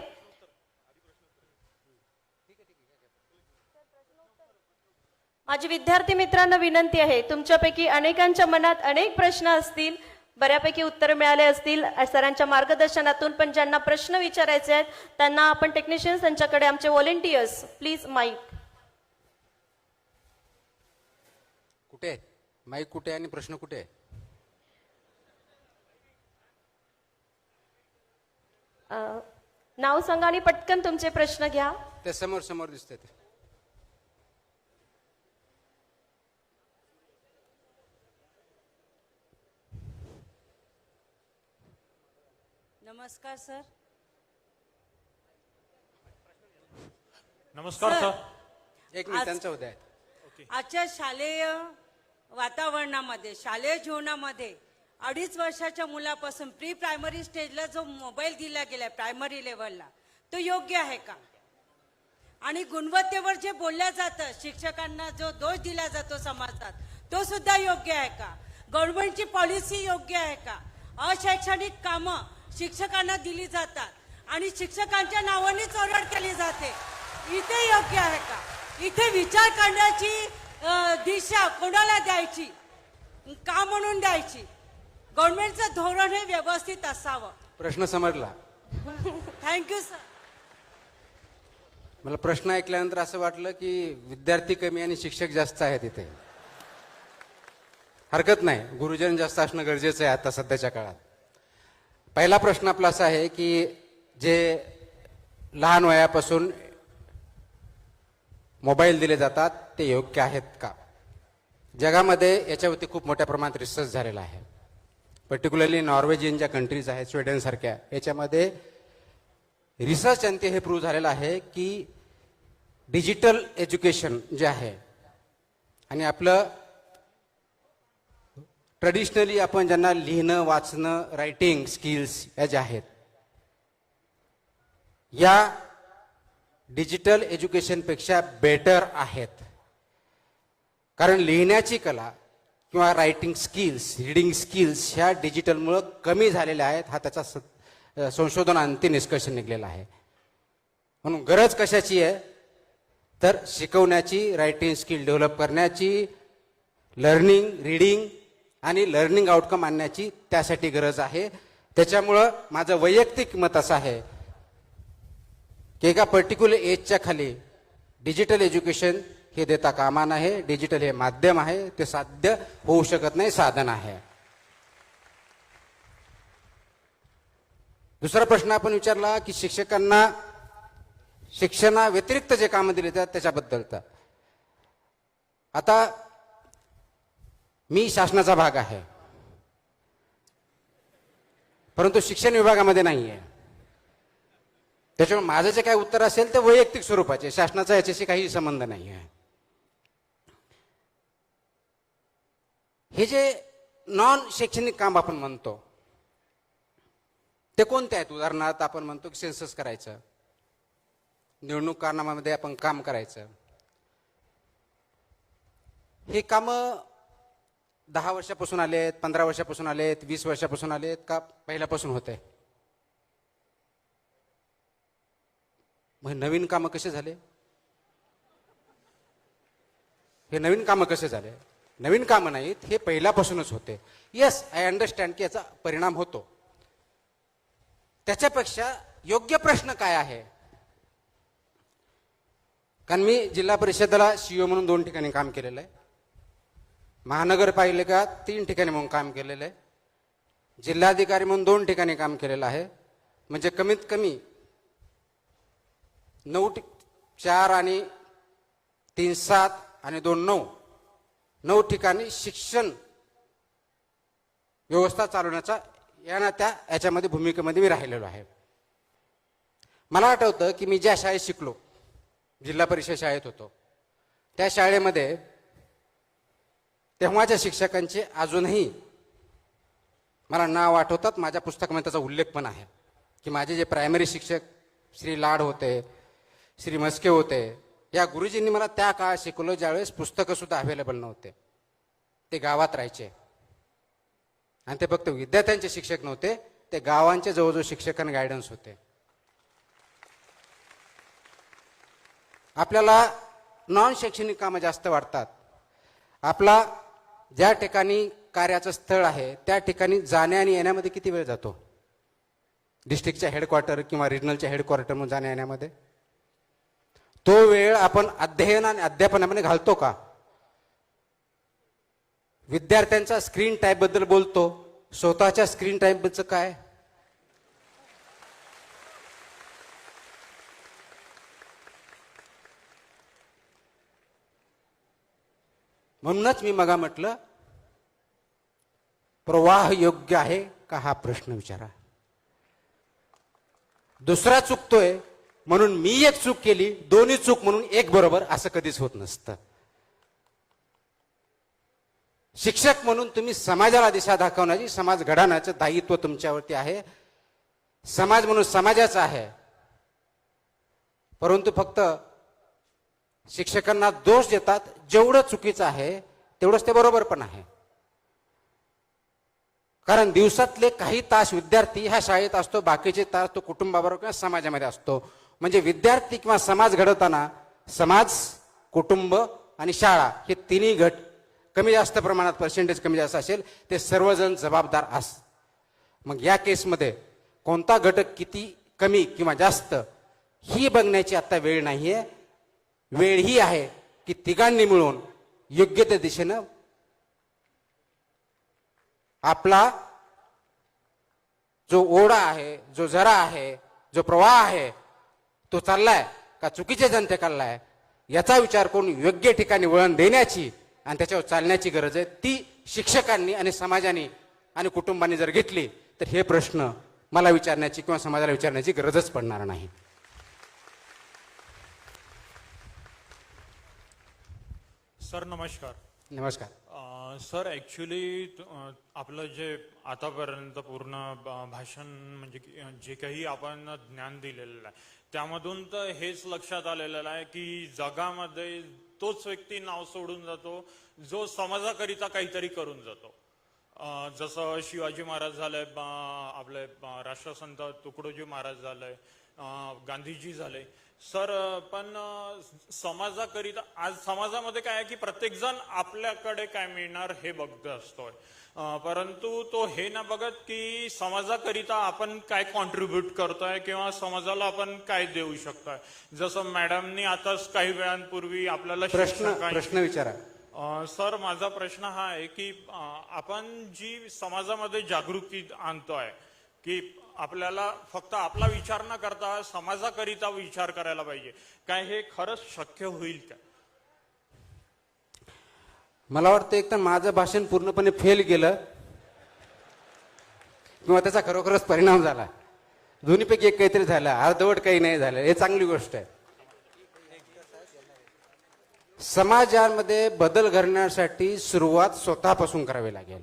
माझी विद्यार्थी मित्रांना विनंती आहे, तुमच्यापैकी अनेकांच्या मनात अनेक प्रश्न असतील, बऱ्यापैकी उत्तर मिळाले असतील सरांच्या मार्गदर्शनातून, पण ज्यांना प्रश्न विचारायचे आहेत त्यांना आपण टेक्निशियन्स यांच्याकडे आमचे व्हॉलेंटियर्स प्लीज माईक. कुठे आहे माईक? कुठे आहे आणि प्रश्न कुठे आहे? नाव सांगा आणि पटकन तुमचे प्रश्न घ्या. ते समोर समोर दिसते ते. नमस्कार सर. नमस्कार सर. एक मिनिट त्यांचं उद्या आहे. आजच्या शालेय वातावरणामध्ये, शालेय जीवनामध्ये 2.5 वर्षाच्या मुलापासून प्री प्रायमरी स्टेजला जो मोबाईल दिला गेलाय प्रायमरी लेवलला, तो योग्य आहे का? आणि गुणवत्तेवर जे बोलल्या जातं, शिक्षकांना जो दोष दिला जातो समाजात, तो सुद्धा योग्य आहे का? गव्हर्नमेंटची पॉलिसी योग्य आहे का? अशैक्षणिक कामं शिक्षकांना दिली जातात आणि शिक्षकांच्या नावानेच ओरड केली जाते, इथे योग्य आहे का? इथे विचार करण्याची दिशा कोणाला द्यायची, का म्हणून द्यायची? गव्हर्नमेंटचं धोरण हे व्यवस्थित असावं. प्रश्न समजला. Thank you sir. मला प्रश्न ऐकल्यानंतर असं वाटलं की विद्यार्थी कमी आणि शिक्षक जास्त आहेत इथे. हरकत नाही, गुरुजन जास्त असणं गरजेचं आहे आता सध्याच्या काळात. पहिला प्रश्न आपला असा आहे की जे लहान वयापासून मोबाईल दिले जातात ते योग्य आहेत का? जगामध्ये याच्यावरती खूप मोठ्या प्रमाणात रिसर्च झालेला आहे. पर्टिक्युलरली नॉर्वेजियन ज्या कंट्रीज आहेत, स्वीडन सारख्या, याच्यामध्ये रिसर्च अंती हे प्रूव्ह झालेलं आहे की डिजिटल एज्युकेशन जे आहे आणि आपलं ट्रेडिशनली आपण ज्यांना लिहिणं वाचणं रायटिंग स्किल्स या ज्या आहेत या डिजिटल एज्युकेशनपेक्षा बेटर आहेत. कारण लिहिण्याची कला किंवा रायटिंग स्किल्स रीडिंग स्किल्स ह्या डिजिटलमुळं कमी झालेल्या आहेत. हा त्याचा संशोधनांती निष्कर्ष निघलेला आहे. म्हणून गरज कशाची आहे तर शिकवण्याची रायटिंग स्किल डेव्हलप करण्याची लर्निंग रीडिंग आणि लर्निंग आउटकम आणण्याची त्यासाठी गरज आहे. त्याच्यामुळं माझं वैयक्तिक मत असं आहे की एका पर्टिक्युलर एजच्या खाली डिजिटल एज्युकेशन हे देता कामा नये. डिजिटल हे माध्यम आहे, ते साध्य होऊ शकत नाही, साधन आहे. दुसरा प्रश्न आपण विचारला की शिक्षकांना शिक्षणा व्यतिरिक्त जे कामं दिले जातात त्याच्याबद्दलचा. आता मी शासनाचा भाग आहे परंतु शिक्षण विभागामध्ये नाही आहे. त्याच्यामुळे माझं जे काय उत्तर असेल ते वैयक्तिक स्वरूपाचे, शासनाचा याच्याशी काही संबंध नाही आहे. हे जे नॉन शैक्षणिक काम आपण म्हणतो ते कोणते आहेत? उदाहरणार्थ आपण म्हणतो की सेन्सस करायचं, निवडणूक कारनाम्यामध्ये आपण काम करायचं. हे कामं 10 वर्षापासून आलेत, 15 वर्षापासून आलेत, 20 वर्षापासून आलेत का पहिल्यापासून होते? मग नवीन कामं कसे झाले? हे नवीन कामं कसे झाले? नवीन कामं नाहीत, हे पहिल्यापासूनच होते. येस, आय अंडरस्टँड की याचा परिणाम होतो. त्याच्यापेक्षा योग्य प्रश्न काय आहे? कारण मी जिल्हा परिषदेला सीईओ म्हणून 2 ठिकाणी काम केलेलं आहे, महानगरपालिका 3 ठिकाणी म्हणून काम केलेलं आहे, जिल्हाधिकारी म्हणून 2 ठिकाणी काम केलेलं आहे. म्हणजे कमीत कमी 4 आणि 3 7 आणि 2 9 ठिकाणी शिक्षण व्यवस्था चालवण्याचा याच्यामध्ये भूमिकेमध्ये मी राहिलेलो आहे. मला आठवतं की मी ज्या शाळेत शिकलो, जिल्हा परिषद शाळेत होतो, त्या शाळेमध्ये तेव्हाच्या शिक्षकांचे अजूनही मला नाव आठवतात. माझ्या पुस्तकामध्ये त्याचा उल्लेख पण आहे की माझे जे प्रायमरी शिक्षक श्री लाड होते, श्री मस्के होते, या गुरुजींनी मला त्या काळात शिकवलं ज्यावेळेस पुस्तकं सुद्धा अवेलेबल नव्हते. ते गावात राहायचे आणि ते फक्त विद्यार्थ्यांचे शिक्षक नव्हते, ते गावांचे जवळजवळ शिक्षक आणि गायडन्स होते. आपल्याला नॉन शैक्षणिक कामं जास्त वाटतात. आपला ज्या ठिकाणी कार्याचं स्थळ आहे त्या ठिकाणी जाण्या आणि येण्यामध्ये किती वेळ जातो? डिस्ट्रिक्टच्या हेडक्वार्टर किंवा रिजनलच्या हेडक्वार्टरमध्ये जाण्या येण्यामध्ये तो वेळ आपण अध्ययन आणि अध्यापनामध्ये घालतो का? विद्यार्थ्यांचा स्क्रीन टाईम बद्दल बोलतो, स्वतःच्या स्क्रीन टाईम बद्दल काय? म्हणूनच मी मगा म्हटलं प्रवाह योग्य आहे का हा प्रश्न विचारा. दुसरा चुकतोय म्हणून मी एक चूक केली, दोन्ही चूक म्हणून एक बरोबर असं कधीच होत नसतं. शिक्षक म्हणून तुम्ही समाजाला दिशा दाखवण्याची, समाज घडवण्याचं दायित्व तुमच्यावरती आहे. समाज म्हणून समाजाचा आहे. परंतु फक्त शिक्षकांना दोष देतात, जेवढं चुकीचं आहे तेवढंच ते बरोबर पण आहे. कारण दिवसातले काही तास विद्यार्थी ह्या शाळेत असतो, बाकीचे तास तो कुटुंबाबरोबर किंवा समाजामध्ये असतो. म्हणजे विद्यार्थी किंवा समाज घडवताना समाज, कुटुंब आणि शाळा हे तिन्ही गट कमी जास्त प्रमाणात पर्सेंटेज कमी जास्त असेल ते सर्वजण जबाबदार असतात. मग या केसमध्ये कोणता घटक किती कमी किंवा जास्त ही बघण्याची आता वेळ नाहीये. वेळ ही आहे की तिघांनी मिळून योग्य त्या दिशेनं आपला जो ओढा आहे, जो झरा आहे, जो प्रवाह आहे तो चाललाय का चुकीच्या जनते चाललाय याचा विचार करून योग्य ठिकाणी वळण देण्याची आणि त्याच्यावर चालण्याची गरज आहे. ती शिक्षकांनी आणि समाजाने आणि कुटुंबांनी जर घेतली तर हे प्रश्न मला विचारण्याची किंवा समाजाला विचारण्याची गरजच पडणार नाही. सर नमस्कार. नमस्कार. सर ॲक्च्युली आपलं जे आतापर्यंत पूर्ण भाषण म्हणजे जे काही आपण ज्ञान दिलेलं आहे त्यामधून तर हेच लक्षात आलेलं आहे की जगामध्ये तोच व्यक्ती नाव सोडून जातो जो समाजाकरिता काहीतरी करून जातो. जसं शिवाजी महाराज झाले, आपले राष्ट्रसंत तुकडोजी महाराज झाले, गांधीजी झाले. सर पण समाजाकरिता आज समाजामध्ये काय आहे की प्रत्येक जण आपल्याकडे काय मिळणार हे बघत असतोय, परंतु तो हे ना बघत की समाजाकरिता आपण काय कॉन्ट्रीब्युट करतोय किंवा समाजाला आपण काय देऊ शकतोय. जसं मॅडमनी आताच काही वेळांपूर्वी आपल्याला प्रश्न विचारा. सर माझा प्रश्न हा आहे की आपण जी समाजामध्ये जागृती आणतोय की आपल्याला फक्त आपला विचार न करता समाजाकरिता विचार करायला पाहिजे, काय हे खरंच शक्य होईल का? मला वाटतं एक तर माझं भाषण पूर्णपणे फेल गेलं किंवा त्याचा खरोखरच परिणाम झाला. दोन्हीपैकी एक काहीतरी झालं, अर्धवट काही नाही झालं. हे चांगली गोष्ट आहे. समाजामध्ये बदल घडण्यासाठी सुरुवात स्वतःपासून करावी लागेल.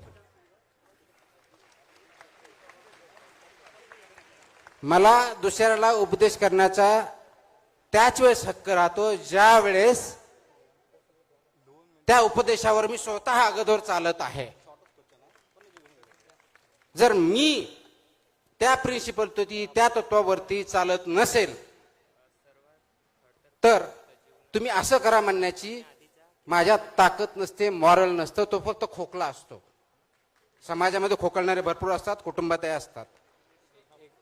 मला दुसऱ्याला उपदेश करण्याचा त्याच वेळेस हक्क राहतो ज्या वेळेस त्या उपदेशावर मी स्वतः अगोदर चालत आहे. जर मी त्या प्रिन्सिपलवरती त्या तत्वावरती चालत नसेल तर तुम्ही असं करा म्हणण्याची माझ्यात ताकद नसते, मॉरल नसतं. तो फक्त खोकला असतो. समाजामध्ये खोकलणारे भरपूर असतात, कुटुंबातही असतात.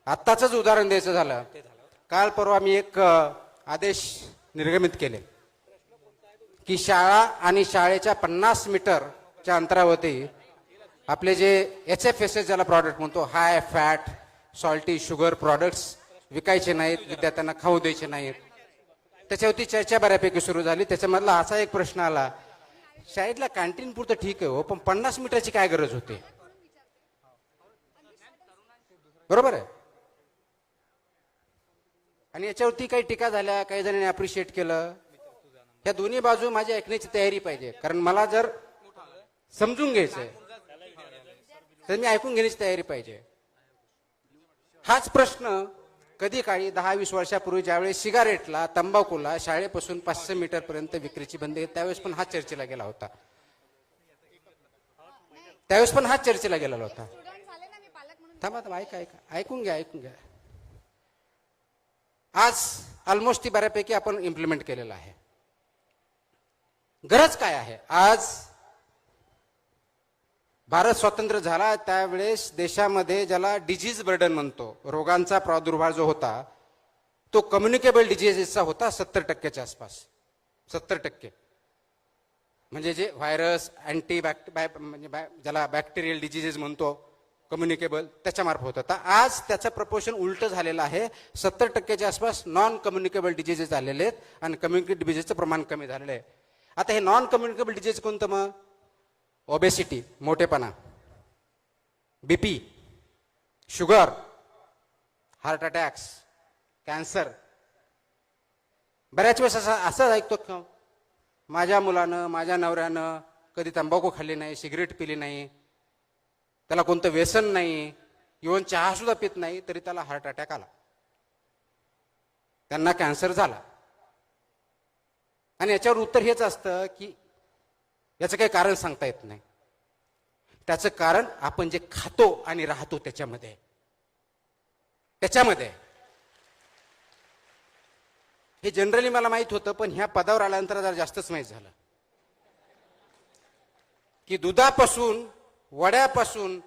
आत्ताच उदाहरण द्यायचं झालं, काल परवा मी एक आदेश निर्गमित केले की शाळा आणि शाळेच्या 50 मीटरच्या अंतरावरती आपले जे HFSS ज्याला प्रॉडक्ट म्हणतो, high fat salty sugar products विकायचे नाहीत, विद्यार्थ्यांना खाऊ द्यायचे नाहीत. त्याच्यावरती चर्चा बऱ्यापैकी सुरू झाली. त्याच्यामधला असा एक प्रश्न आला, शाळेतल्या कॅन्टीन पुरतं ठीक आहे हो, पण 50 मीटरची काय गरज होती? बरोबर आहे. आणि याच्यावरती काही टीका झाल्या, काही जणांनी अप्रिशिएट केलं. या दोन्ही बाजू माझी ऐकण्याची तयारी पाहिजे, कारण मला जर समजून घ्यायचंय तर मी ऐकून घेण्याची तयारी पाहिजे. हाच प्रश्न कधी काळी 10-20 वर्षापूर्वी ज्यावेळेस सिगारेटला, तंबाखूला शाळेपासून 500 मीटर पर्यंत विक्रीची बंदी, त्यावेळेस पण हाच चर्चेला गेला होता. थांबा ऐकून घ्या. आज ऑलमोस्ट ती बऱ्यापैकी आपण इम्प्लिमेंट केलेलं आहे. गरज काय आहे? आज भारत स्वतंत्र झाला त्यावेळेस देशामध्ये ज्याला डिजीज बर्डन म्हणतो, रोगांचा प्रादुर्भाव जो होता तो कम्युनिकेबल डिजीजेसचा होता 70% आसपास. 70% म्हणजे जे व्हायरस, म्हणजे ज्याला बॅक्टेरियल डिजीजेस म्हणतो कम्युनिकेबल, त्याच्या मार्फत होता. आज त्याचं प्रपोर्शन उलट झालेलं आहे. 70%च्या आसपास नॉन कम्युनिकेबल डिजीजेस आलेले आहेत आणि कम्युनिकेबल डिजीजचं प्रमाण कमी झालेलं आहे. आता हे नॉन कम्युनिकेबल डिजीज कोणतं? मग ओबेसिटी, मोठेपणा, BP, sugar, heart attacks, cancer. बऱ्याच वेळेस असं ऐकतो की माझ्या मुलानं, माझ्या नवऱ्यानं कधी तंबाखू खाल्ली नाही, सिगरेट पिली नाही, त्याला कोणतं व्यसन नाही, इव्हन चहा सुद्धा पित नाही, तरी त्याला हार्ट अटॅक आला, त्यांना कॅन्सर झाला. आणि याच्यावर उत्तर हेच असतं की याचं काही कारण सांगता येत नाही. त्याचं कारण आपण जे खातो आणि राहतो त्याच्यामध्ये. हे जनरली मला माहित होतं, पण ह्या पदावर आल्यानंतर जरा जास्तच माहीत झालं की दुधापासून, वड्यापासून,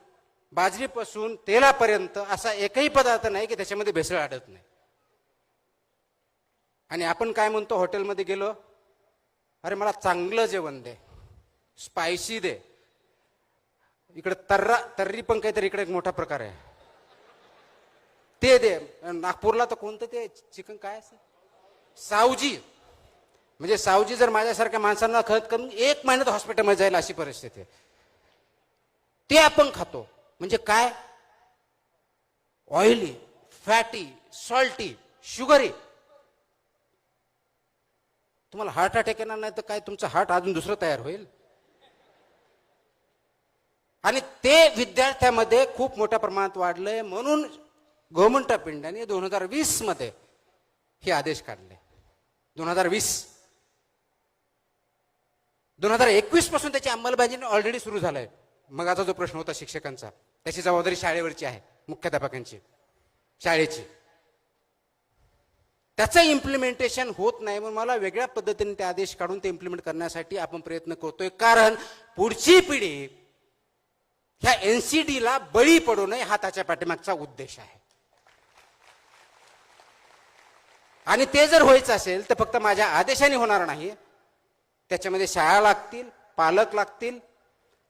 बाजरीपासून, तेलापर्यंत असा एकही पदार्थ नाही की त्याच्यामध्ये भेसळ आढळत नाही. आणि आपण काय म्हणतो, हॉटेलमध्ये गेलो, अरे मला चांगलं जेवण दे, स्पायसी दे. इकडे तर्री पण काहीतरी इकडे एक मोठा प्रकार आहे, ते दे. नागपूरला तर कोणतं ते चिकन काय असं, सावजी. म्हणजे सावजी जर माझ्यासारख्या माणसांना खत करून 1 महिन्यात हॉस्पिटलमध्ये जाईल अशी परिस्थिती आहे. ते आपण खातो. म्हणजे काय? Oily, fatty, salty, sugary. तुम्हाला हार्ट अटॅक येणार नाही तर काय तुमचं हार्ट अजून दुसरं तयार होईल. आणि ते विद्यार्थ्यामध्ये खूप मोठ्या प्रमाणात वाढलंय. म्हणून गव्हर्नमेंट ऑफ इंडियाने 2020 मध्ये हे आदेश काढले. 2021 पासून त्याची अंमलबजावणी ऑलरेडी सुरू झालाय. मग आता जो प्रश्न होता शिक्षकांचा, त्याची जबाबदारी शाळेवरची आहे, मुख्याध्यापकांची, शाळेची. त्याचं इम्प्लिमेंटेशन होत नाही. म्हणून मला वेगळ्या पद्धतीने ते आदेश काढून ते इम्प्लिमेंट करण्यासाठी आपण प्रयत्न करतोय. कारण पुढची पिढी ह्या एनसीडीला बळी पडू नये हा त्याच्या पाठीमागचा उद्देश आहे. आणि ते जर व्हायचं असेल तर फक्त माझ्या आदेशाने होणार नाही. त्याच्यामध्ये शाळा लागतील, पालक लागतील,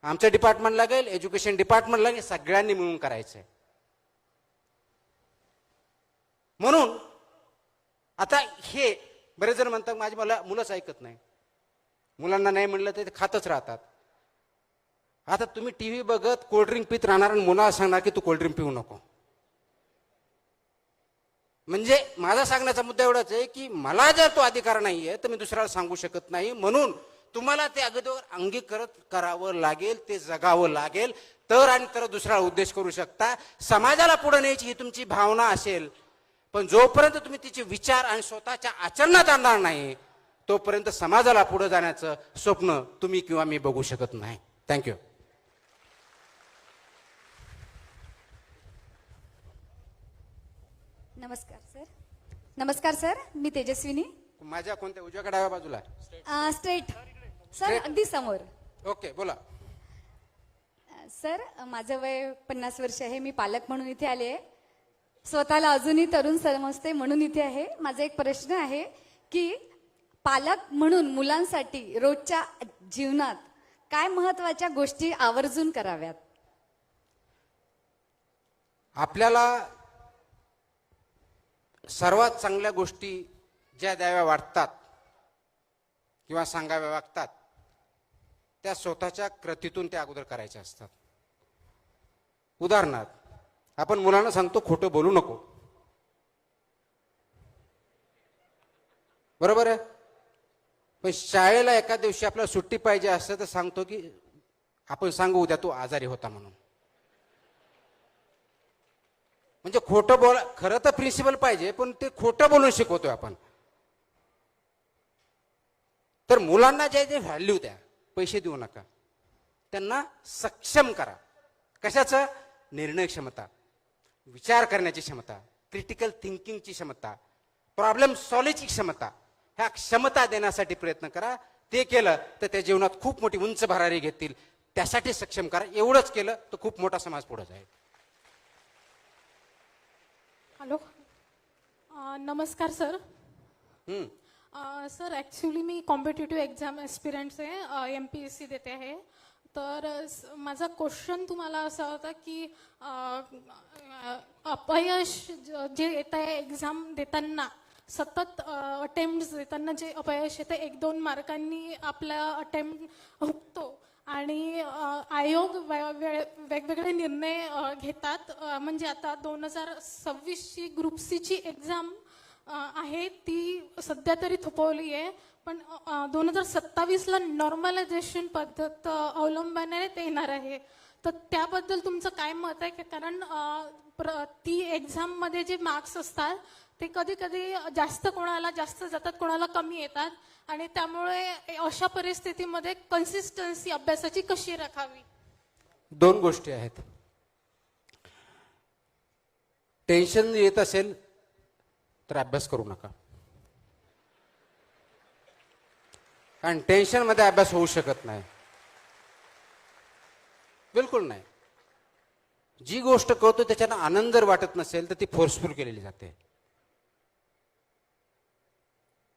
आमचं डिपार्टमेंट लागेल, एज्युकेशन डिपार्टमेंट लागेल, सगळ्यांनी मिळून करायचंय. म्हणून आता हे बरेच जण म्हणतात माझी मुलंच ऐकत नाही, मुलांना नाही म्हणलं तर ते खातच राहतात. आता तुम्ही टीव्ही बघत कोल्ड्रिंक पित राहणार आणि मुलाला सांगणार की तू कोल्ड्रिंक पिऊ नको. म्हणजे माझा सांगण्याचा मुद्दा एवढाच आहे की मला जर तो अधिकार नाहीये तर मी दुसऱ्याला सांगू शकत नाही. म्हणून तुम्हाला ते अगोदर अंगीकृत करावं लागेल, ते जगावं लागेल, तर आणि तर दुसरा उद्देश करू शकता. समाजाला पुढे न्यायची ही तुमची भावना असेल, पण जोपर्यंत तुम्ही तिचे विचार आणि स्वतःच्या आचरणात आणणार नाही तोपर्यंत समाजाला पुढे जाण्याचं स्वप्न तुम्ही किंवा मी बघू शकत नाही. थँक्यू. नमस्कार सर. नमस्कार सर, मी तेजस्विनी. माझ्या कोणत्या उजव्या का डाव्या बाजूला? स्ट्रेट सर, अगदी समोर. ओके, बोला. सर, माझं वय 50 वर्ष आहे. मी पालक म्हणून इथे आले आहे. स्वतःला अजूनही तरुण समजते म्हणून इथे आहे. माझा एक प्रश्न आहे की पालक म्हणून मुलांसाठी रोजच्या जीवनात काय महत्वाच्या गोष्टी आवर्जून कराव्यात? आपल्याला सर्वात चांगल्या गोष्टी ज्या द्याव्या वाटतात किंवा सांगाव्या वाटतात त्या स्वतःच्या कृतीतून त्या अगोदर करायच्या असतात. उदाहरणार्थ, आपण मुलांना सांगतो खोटं बोलू नको, बरोबर आहे. पण शाळेला एका दिवशी आपल्याला सुट्टी पाहिजे असं तर सांगतो की आपण सांगू उद्या तू आजारी होता म्हणून. म्हणजे खोटं बोल, खरं तर प्रिन्सिपल पाहिजे पण ते खोटं बोलून शिकवतोय आपण. तर मुलांना जे जे व्हॅल्यू द्या, पैसे देऊ नका, त्यांना सक्षम करा. कशाचं? निर्णय क्षमता, विचार करण्याची क्षमता, क्रिटिकल थिंकिंगची क्षमता, प्रॉब्लेम सॉल्व्हची क्षमता, ह्या क्षमता देण्यासाठी प्रयत्न करा. ते केलं तर त्या जीवनात खूप मोठी उंच भरारी घेतील. त्यासाठी सक्षम करा. एवढंच केलं तर खूप मोठा समाज पुढे जाईल. हॅलो, नमस्कार सर. सर, ॲक्च्युली मी कॉम्पिटेटिव्ह एक्झाम ॲस्पिरंट्स आहे, MPSC देते आहे. तर माझा क्वेश्चन तुम्हाला असा होता की अपयश जे येत आहे एक्झाम देताना, सतत अटेम्प्ट देताना जे अपयश येतं 1-2 मार्कांनी आपला अटेम्प्ट हुकतो आणि आयोग वेगवेगळे निर्णय घेतात. म्हणजे आता 2026ची ग्रुप सीची एक्झाम आहे ती सध्या तरी थोपवली आहे, पण 2027ला नॉर्मलायझेशन पद्धत अवलंबण्यात येणार आहे. तर त्याबद्दल तुमचं काय मत आहे? कारण ती एक्झाममध्ये जे मार्क्स असतात ते कधी कधी जास्त कोणाला जास्त जातात, कोणाला कमी येतात, आणि त्यामुळे अशा परिस्थितीमध्ये कन्सिस्टन्सी अभ्यासाची कशी राखावी? 2 गोष्टी आहेत. टेन्शन येत असेल तर अभ्यास करू नका, कारण टेन्शन मध्ये अभ्यास होऊ शकत नाही, बिलकुल नाही. जी गोष्ट करतो त्याच्यानं आनंद जर वाटत नसेल तर ती फोर्सफुल केलेली जाते.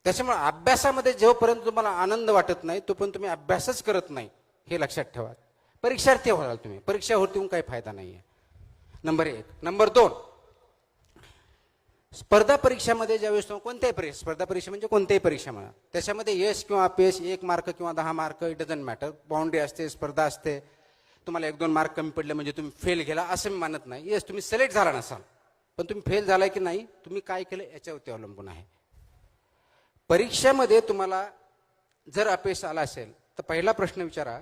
त्याच्यामुळे अभ्यासामध्ये जोपर्यंत तुम्हाला आनंद वाटत नाही तोपर्यंत तुम्ही अभ्यासच करत नाही, हे लक्षात ठेवा. परीक्षार्थी होणार तुम्ही, परीक्षा होऊन काही फायदा नाहीये. नंबर 1. नंबर 2, स्पर्धा परीक्षामध्ये ज्यावेळेस कोणत्याही परीक्षा, स्पर्धा परीक्षा म्हणजे कोणत्याही परीक्षा म्हणा, त्याच्यामध्ये यश किंवा अपयश 1 मार्क किंवा 10 mark, it doesn't matter. Boundary असते, स्पर्धा असते. तुम्हाला 1-2 मार्क कमी पडले म्हणजे तुम्ही फेल गेला असं मी मानत नाही. यस, तुम्ही सिलेक्ट झाला नसाल, पण तुम्ही फेल झालाय की नाही, तुम्ही काय केलं याच्यावरती अवलंबून आहे. परीक्षेमध्ये तुम्हाला जर अपयश आला असेल तर पहिला प्रश्न विचारा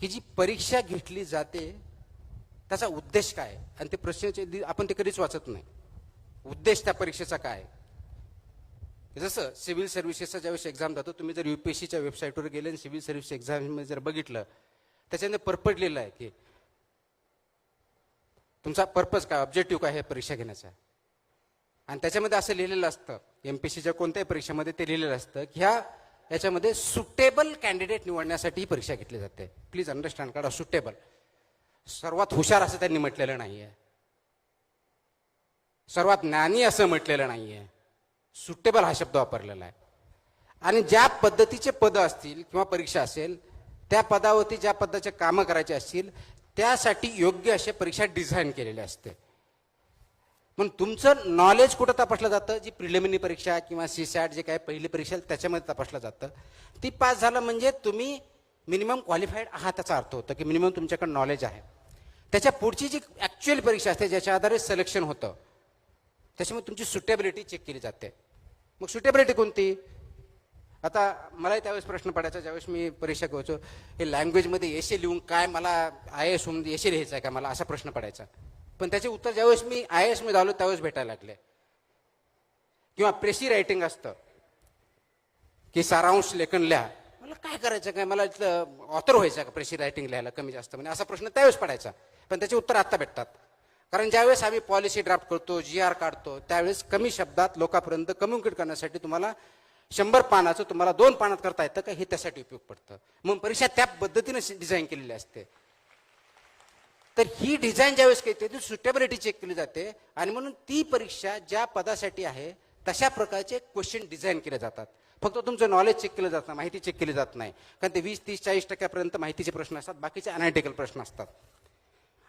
की जी परीक्षा घेतली जाते त्याचा उद्देश काय आहे? आणि ते प्रश्नाचे आपण ते कधीच वाचत नाही. उद्देश त्या परीक्षेचा काय आहे? जसं सिव्हिल सर्व्हिसेसचा ज्यावेळेस एक्झाम जातो, तुम्ही जर UPSCच्या वेबसाईटवर गेले आणि सिव्हिल सर्व्हिस एक्झाममध्ये जर बघितलं त्याच्यामध्ये पर्पज लिहिलं आहे की तुमचा पर्पज काय, ऑब्जेक्टिव्ह काय आहे परीक्षा घेण्याचा. आणि त्याच्यामध्ये असं लिहिलेलं असतं, MPSCच्या कोणत्याही परीक्षेमध्ये ते लिहिलेलं असतं की याच्यामध्ये सुटेबल कॅन्डिडेट निवडण्यासाठी ही परीक्षा घेतली जाते. प्लीज अंडरस्टँड करा, सुटेबल. सर्वात हुशार असं त्यांनी म्हटलेलं नाहीये, सर्वात ज्ञानी असं म्हटलेलं नाहीये, सुटेबल हा शब्द वापरलेला आहे. आणि ज्या पद्धतीचे पद असतील किंवा परीक्षा असेल त्या पदावरती ज्या पदाचे कामं करायचे असतील त्यासाठी योग्य अशी परीक्षा डिझाईन केलेली असते. म्हणून तुमचं नॉलेज कुठं तपासलं जातं, जी प्रिलिमिनरी परीक्षा किंवा CSAT जे काही पहिली परीक्षा त्याच्यामध्ये तपासलं जातं. ती पास झालं म्हणजे तुम्ही मिनिमम क्वालिफाईड आहात, त्याचा अर्थ होतं की मिनिमम तुमच्याकडे नॉलेज आहे. त्याच्या पुढची जी ॲक्च्युअल परीक्षा असते ज्याच्या आधारे सिलेक्शन होतं त्याच्यामुळे तुमची सुटेबिलिटी चेक केली जाते. मग सुटेबिलिटी कोणती? आता मलाही त्यावेळेस प्रश्न पडायचा ज्यावेळेस मी परीक्षा घ्यायचो, हे लँग्वेजमध्ये एसे लिहून काय मला IAS होऊन एसे लिहायचं आहे का मला, असा प्रश्न पडायचा. पण त्याचे उत्तर ज्यावेळेस मी IAS मध्ये आलो त्यावेळेस भेटायला लागले. किंवा प्रेसी रायटिंग असतं की सारांश लेखन लिहा, मला काय करायचं काय, मला इथलं ऑथर व्हायचं का प्रेसी रायटिंग लिहायला कमी जास्त, म्हणजे असा प्रश्न त्यावेळेस पडायचा. पण त्याचे उत्तर आत्ता भेटतात. कारण ज्यावेळेस आम्ही पॉलिसी ड्राफ्ट करतो, GR काढतो त्यावेळेस कमी शब्दात लोकांपर्यंत कम्युनिकेट करण्यासाठी तुम्हाला 100 पानाचं तुम्हाला 2 पानात करता येतं का, हे त्यासाठी उपयोग पडतं. म्हणून परीक्षा त्या पद्धतीने डिझाईन केलेली असते. तर ही डिझाईन ज्यावेळेस केली ती सुटेबिलिटी चेक केली जाते. आणि म्हणून ती परीक्षा ज्या पदासाठी आहे तशा प्रकारचे क्वेश्चन डिझाईन केले जातात. फक्त तुमचं नॉलेज चेक केलं जात नाही, माहिती चेक केली जात नाही. कारण ते 20, 30, 40% माहितीचे प्रश्न असतात, बाकीचे अनालिटिकल प्रश्न असतात.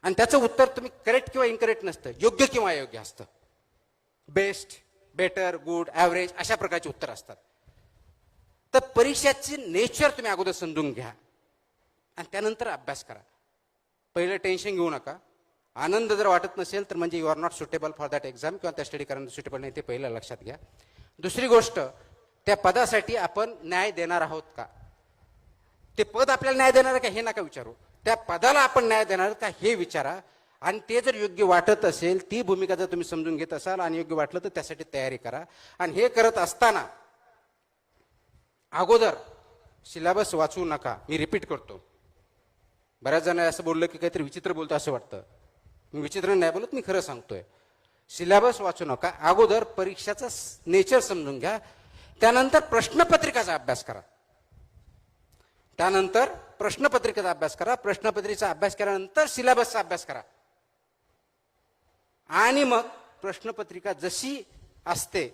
आणि त्याचं उत्तर तुम्ही करेक्ट किंवा इनकरेक्ट नसतं, योग्य किंवा अयोग्य असतं. बेस्ट, बेटर, गुड, ॲव्हरेज अशा प्रकारचे उत्तर असतात. तर परीक्षेचे नेचर तुम्ही अगोदर समजून घ्या आणि त्यानंतर अभ्यास करा. पहिलं टेन्शन घेऊ नका. आनंद जर वाटत नसेल तर म्हणजे you are not suitable for that exam किंवा त्या स्टडी करायला सुटेबल नाही, ते पहिलं लक्षात घ्या. दुसरी गोष्ट, त्या पदासाठी आपण न्याय देणार आहोत का, ते पद आपल्याला न्याय देणार आहे का हे नका विचारू, त्या पदाला आपण न्याय देणार आहोत का हे विचारा. आणि ते जर योग्य वाटत असेल, ती भूमिका जर तुम्ही समजून घेत असाल आणि योग्य वाटलं तर त्यासाठी तयारी करा. आणि हे करत असताना अगोदर सिलेबस वाचू नका. मी रिपीट करतो, बऱ्याच जण असं बोललं की काहीतरी विचित्र बोलतो असं वाटतं. मी विचित्र नाही बोलत, मी खरं सांगतोय. सिलेबस वाचू नका, अगोदर परीक्षाचं नेचर समजून घ्या. त्यानंतर प्रश्नपत्रिकाचा अभ्यास करा. त्यानंतर प्रश्नपत्रिकेचा अभ्यास करा. प्रश्नपत्रिकेचा अभ्यास केल्यानंतर सिलेबसचा अभ्यास करा. आणि मग प्रश्नपत्रिका जशी असते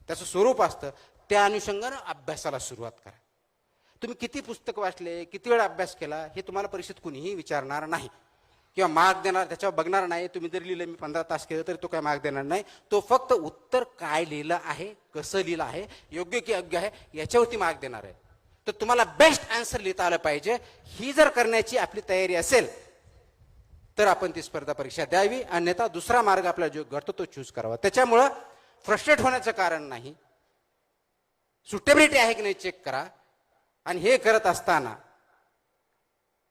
त्याचं स्वरूप असतं त्या अनुषंगानं अभ्यासाला सुरुवात करा. तुम्ही किती पुस्तक वाचले, किती वेळ अभ्यास केला हे तुम्हाला परीक्षेत कुणीही विचारणार नाही किंवा मार्क देणार, त्याच्यावर बघणार नाही. तुम्ही जरी लिहिलं मी 15 तास केलं तरी तो काय मार्क देणार नाही. तो फक्त उत्तर काय लिहिलं आहे, कसं लिहिलं आहे, योग्य की अयोग्य आहे याच्यावरती मार्क देणार आहे. तर तुम्हाला बेस्ट आन्सर लिहिता आलं पाहिजे. ही जर करण्याची आपली तयारी असेल तर आपण ती स्पर्धा परीक्षा द्यावी, अन्यथा दुसरा मार्ग आपला जो घडतो तो चूज करावा. त्याच्यामुळं फ्रस्ट्रेट होण्याचं कारण नाही. सुटेबिलिटी आहे की नाही चेक करा. आणि हे करत असताना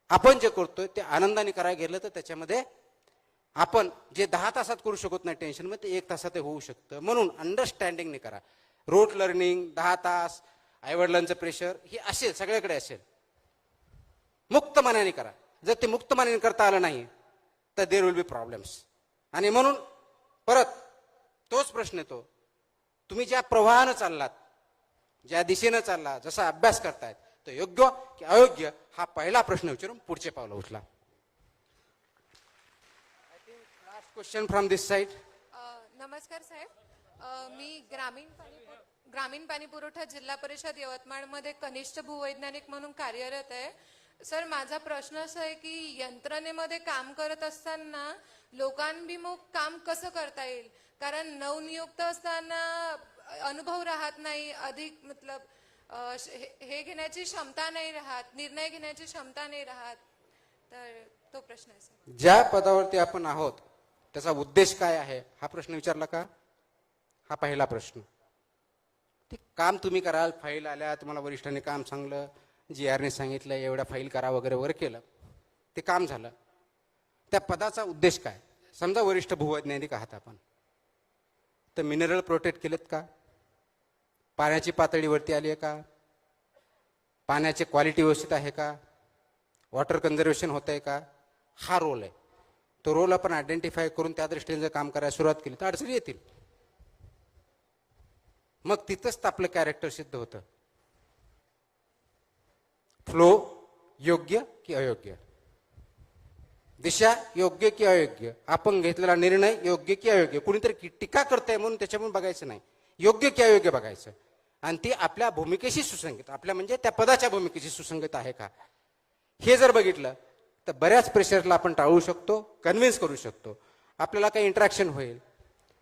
आपण जे करतोय ते आनंदाने करायला गेलं तर त्याच्यामध्ये आपण जे 10 तासात करू शकत नाही टेन्शन मध्ये, ते 1 तासात होऊ शकतं. म्हणून अंडरस्टँडिंगने करा. रोट लर्निंग 10 तास, आईवडिलांचं प्रेशर हे असेल, सगळ्याकडे असेल. मुक्त मनाने करा. जर ते मुक्त मनाने करता आलं नाही तर देर विल बी प्रॉब्लेम्स. आणि म्हणून परत तोच प्रश्न येतो, तुम्ही ज्या प्रवाहानं चाललात, ज्या दिशेनं चालला, जसा अभ्यास करतायत तो योग्य की अयोग्य हा पहिला प्रश्न विचारून पुढचे पावलं उचला. Last question from this side. नमस्कार साहेब, मी ग्रामीण पाणी पुरवठा जिल्हा परिषद यवतमाळमध्ये कनिष्ठ भूवैज्ञानिक म्हणून कार्यरत आहे. सर, माझा प्रश्न असा आहे की यंत्रणेमध्ये काम करत असताना लोकांभिमुख काम कसं करता येईल, कारण नवनियुक्त असताना अनुभव राहत नाही, अधिक मतलब हे घेण्याची क्षमता नाही राहत, निर्णय घेण्याची क्षमता नाही राहत. तर तो प्रश्न आहे सर. ज्या पदावरती आपण आहोत त्याचा उद्देश काय आहे हा प्रश्न विचारला का? हा पहिला प्रश्न. ते काम तुम्ही कराल, फाईल आल्या, तुम्हाला वरिष्ठांनी काम सांगलं, GR ने सांगितलं एवढ्या फाईल करा वगैरे वगैरे केलं, ते काम झालं. त्या पदाचा उद्देश काय? समजा वरिष्ठ भूवैज्ञानिक आहात आपण, तर मिनरल प्रोटेक्ट केलेत का? पाण्याची पातळी वरती आली आहे का? पाण्याची क्वालिटी व्यवस्थित आहे का? वॉटर कन्झर्वेशन होत आहे का? हा रोल आहे. तो रोल आपण आयडेंटिफाय करून त्या दृष्टीने जर काम करायला सुरुवात केली तर अडचणी येतील. मग तिथंच तर आपलं कॅरेक्टर सिद्ध होतं. फ्लो योग्य की अयोग्य, दिशा योग्य की अयोग्य, आपण घेतलेला निर्णय योग्य की अयोग्य. कुणीतरी टीका करतंय म्हणून त्याच्यामुळे बघायचं नाही, योग्य की अयोग्य बघायचं. आणि ती आपल्या भूमिकेशी सुसंगत, आपल्या म्हणजे त्या पदाच्या भूमिकेशी सुसंगत आहे का, हे जर बघितलं तर बऱ्याच प्रेशरला आपण टाळू शकतो, कन्व्हिन्स करू शकतो. आपल्याला काही इंटरॅक्शन होईल,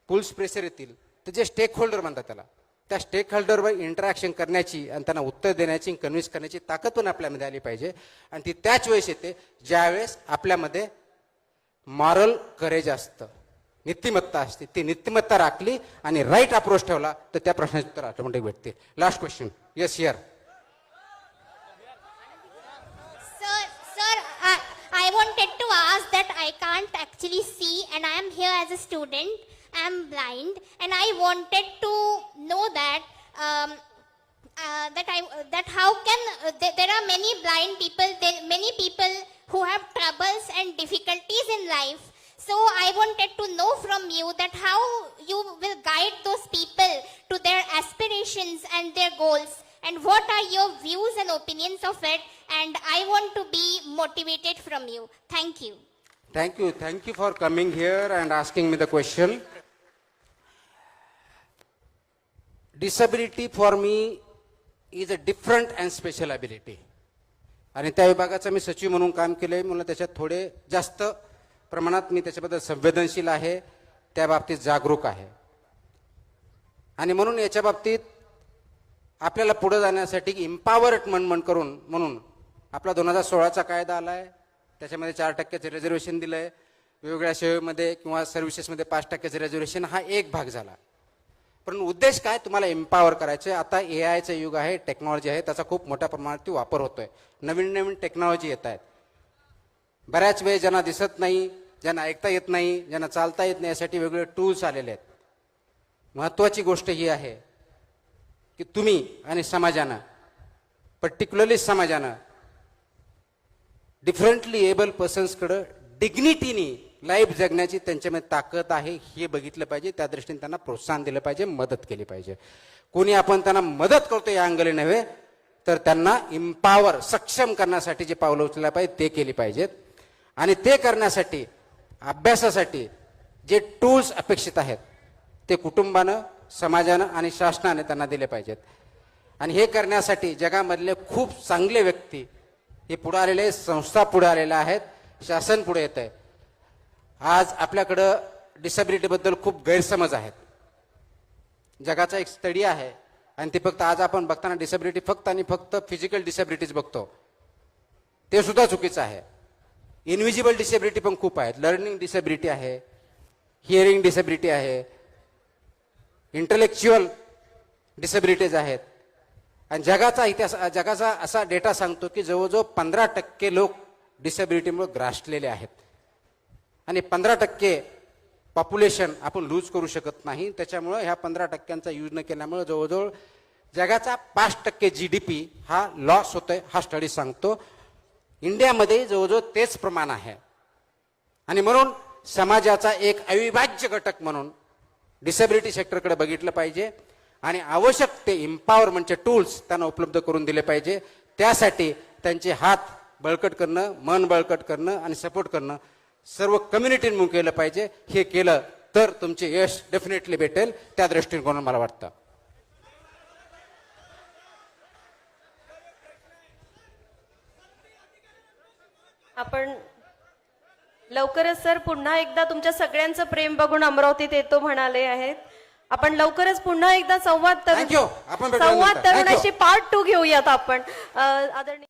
पुल्स प्रेशर येतील, तर जे स्टेक होल्डर म्हणतात त्याला, त्या स्टेक होल्डरवर इंटरॅक्शन करण्याची आणि त्यांना उत्तर देण्याची, कन्व्हिन्स करण्याची ताकद पण आपल्यामध्ये आली पाहिजे. आणि ती त्याच वेळेस येते ज्यावेळेस आपल्यामध्ये मॉरल करेज असतं, नीतिमत्ता असते. ती नीतिमत्ता राखली आणि राईट अप्रोच ठेवला तर त्या प्रश्नाचे उत्तर ऑटोमॅटिक भेटते. Last question. Yes here. I wanted to ask that I can't actually see and I am here as a student. I am blind and I wanted to know that that how can there are many blind people, many people who have troubles and difficulties in life. So I wanted to know from you that how you will guide those people to their aspirations and their goals. And what are your views and opinions of it? And I want to be motivated from you. Thank you. Thank you. Thank you for coming here and asking me the question. Disability for me is a different and special ability. आणि त्या विभागाचं मी सचिव म्हणून काम केलंय. मला त्याच्यात थोडे जास्त प्रमाणात मी त्याच्याबद्दल संवेदनशील आहे, त्या बाबतीत जागरूक आहे. आणि म्हणून याच्या बाबतीत आपल्याला पुढे जाण्यासाठी इम्पॉवरमेंट करून म्हणून आपला 2016चा कायदा आलाय, त्याच्यामध्ये 4% रिझर्वेशन दिलंय. वेगवेगळ्या सेवेमध्ये किंवा सर्व्हिसेसमध्ये 5% रिझर्वेशन हा एक भाग झाला. पण उद्देश काय? तुम्हाला एम्पॉवर करायचं. आता AIचं युग आहे, टेक्नॉलॉजी आहे, त्याचा खूप मोठ्या प्रमाणात वापर होतोय. नवीन नवीन टेक्नॉलॉजी येत आहेत. बऱ्याच वेळ ज्यांना दिसत नाही, ज्यांना ऐकता येत नाही, ज्यांना चालता येत नाही, यासाठी वेगवेगळे टूल्स आलेले आहेत. महत्वाची गोष्ट ही आहे की तुम्ही आणि समाजानं, पर्टिक्युलरली समाजानं डिफरंटली एबल पर्सन्सकडं डिग्निटीनी लाईफ जगण्याची त्यांच्यामध्ये ताकद आहे हे बघितलं पाहिजे. त्या दृष्टीने त्यांना प्रोत्साहन दिलं पाहिजे, मदत केली पाहिजे. कोणी आपण त्यांना मदत करतो या अंगली नव्हे, तर त्यांना इम्पॉवर, सक्षम करण्यासाठी जे पावलं उचलले पाहिजे ते केली पाहिजेत. आणि ते करण्यासाठी अभ्यासासाठी जे टूल्स अपेक्षित आहेत ते कुटुंबानं, समाजानं आणि शासनाने त्यांना दिले पाहिजेत. आणि हे करण्यासाठी जगामधले खूप चांगले व्यक्ती हे पुढे आलेले आहेत, संस्था पुढे आलेल्या आहेत, शासन पुढे येत आहे. आज आपल्याकडं डिसेबिलिटीबद्दल खूप गैरसमज आहेत. जगाचा एक स्टडी आहे आणि ते फक्त आज आपण बघताना डिसेबिलिटी फक्त आणि फक्त फिजिकल डिसेबिलिटीज बघतो, ते सुद्धा चुकीचं आहे. इनविजिबल डिसेबिलिटी पण खूप आहेत. लर्निंग डिसेबिलिटी आहे, हिअरिंग डिसेबिलिटी आहे, इंटलेक्च्युअल डिसेबिलिटीज आहेत. आणि जगाचा इतिहास, जगाचा असा डेटा सांगतो की जवळजवळ 15% लोक डिसेबिलिटीमुळे ग्रासलेले आहेत. आणि 15% पॉप्युलेशन आपण लूज करू शकत नाही. त्याच्यामुळं ह्या 15%चा यूज न केल्यामुळे जवळजवळ जगाचा 5% GDP हा लॉस होतोय, हा स्टडी सांगतो. इंडियामध्ये जवळजवळ तेच प्रमाण आहे. आणि म्हणून समाजाचा एक अविभाज्य घटक म्हणून डिसेबिलिटी सेक्टरकडे बघितलं पाहिजे आणि आवश्यक ते इम्पॉवरमेंटचे टूल्स त्यांना उपलब्ध करून दिले पाहिजे. त्यासाठी त्यांचे हात बळकट करणं, मन बळकट करणं आणि सपोर्ट करणं सर्व कम्युनिटीने म्हणून केलं पाहिजे. हे केलं तर तुमचे यश डेफिनेटली भेटेल, त्या दृष्टिकोनातून मला वाटतं. आपण लवकरच सर पुन्हा एकदा तुमच्या सगळ्यांचं प्रेम बघून अमरावतीत येतो म्हणाले आहेत. आपण लवकरच पुन्हा एकदा संवाद Thank you. आपण भेटूया नंतर. संवाद Thank you. तरुणाशी पार्ट 2 घेऊयात आपण. आदरणीय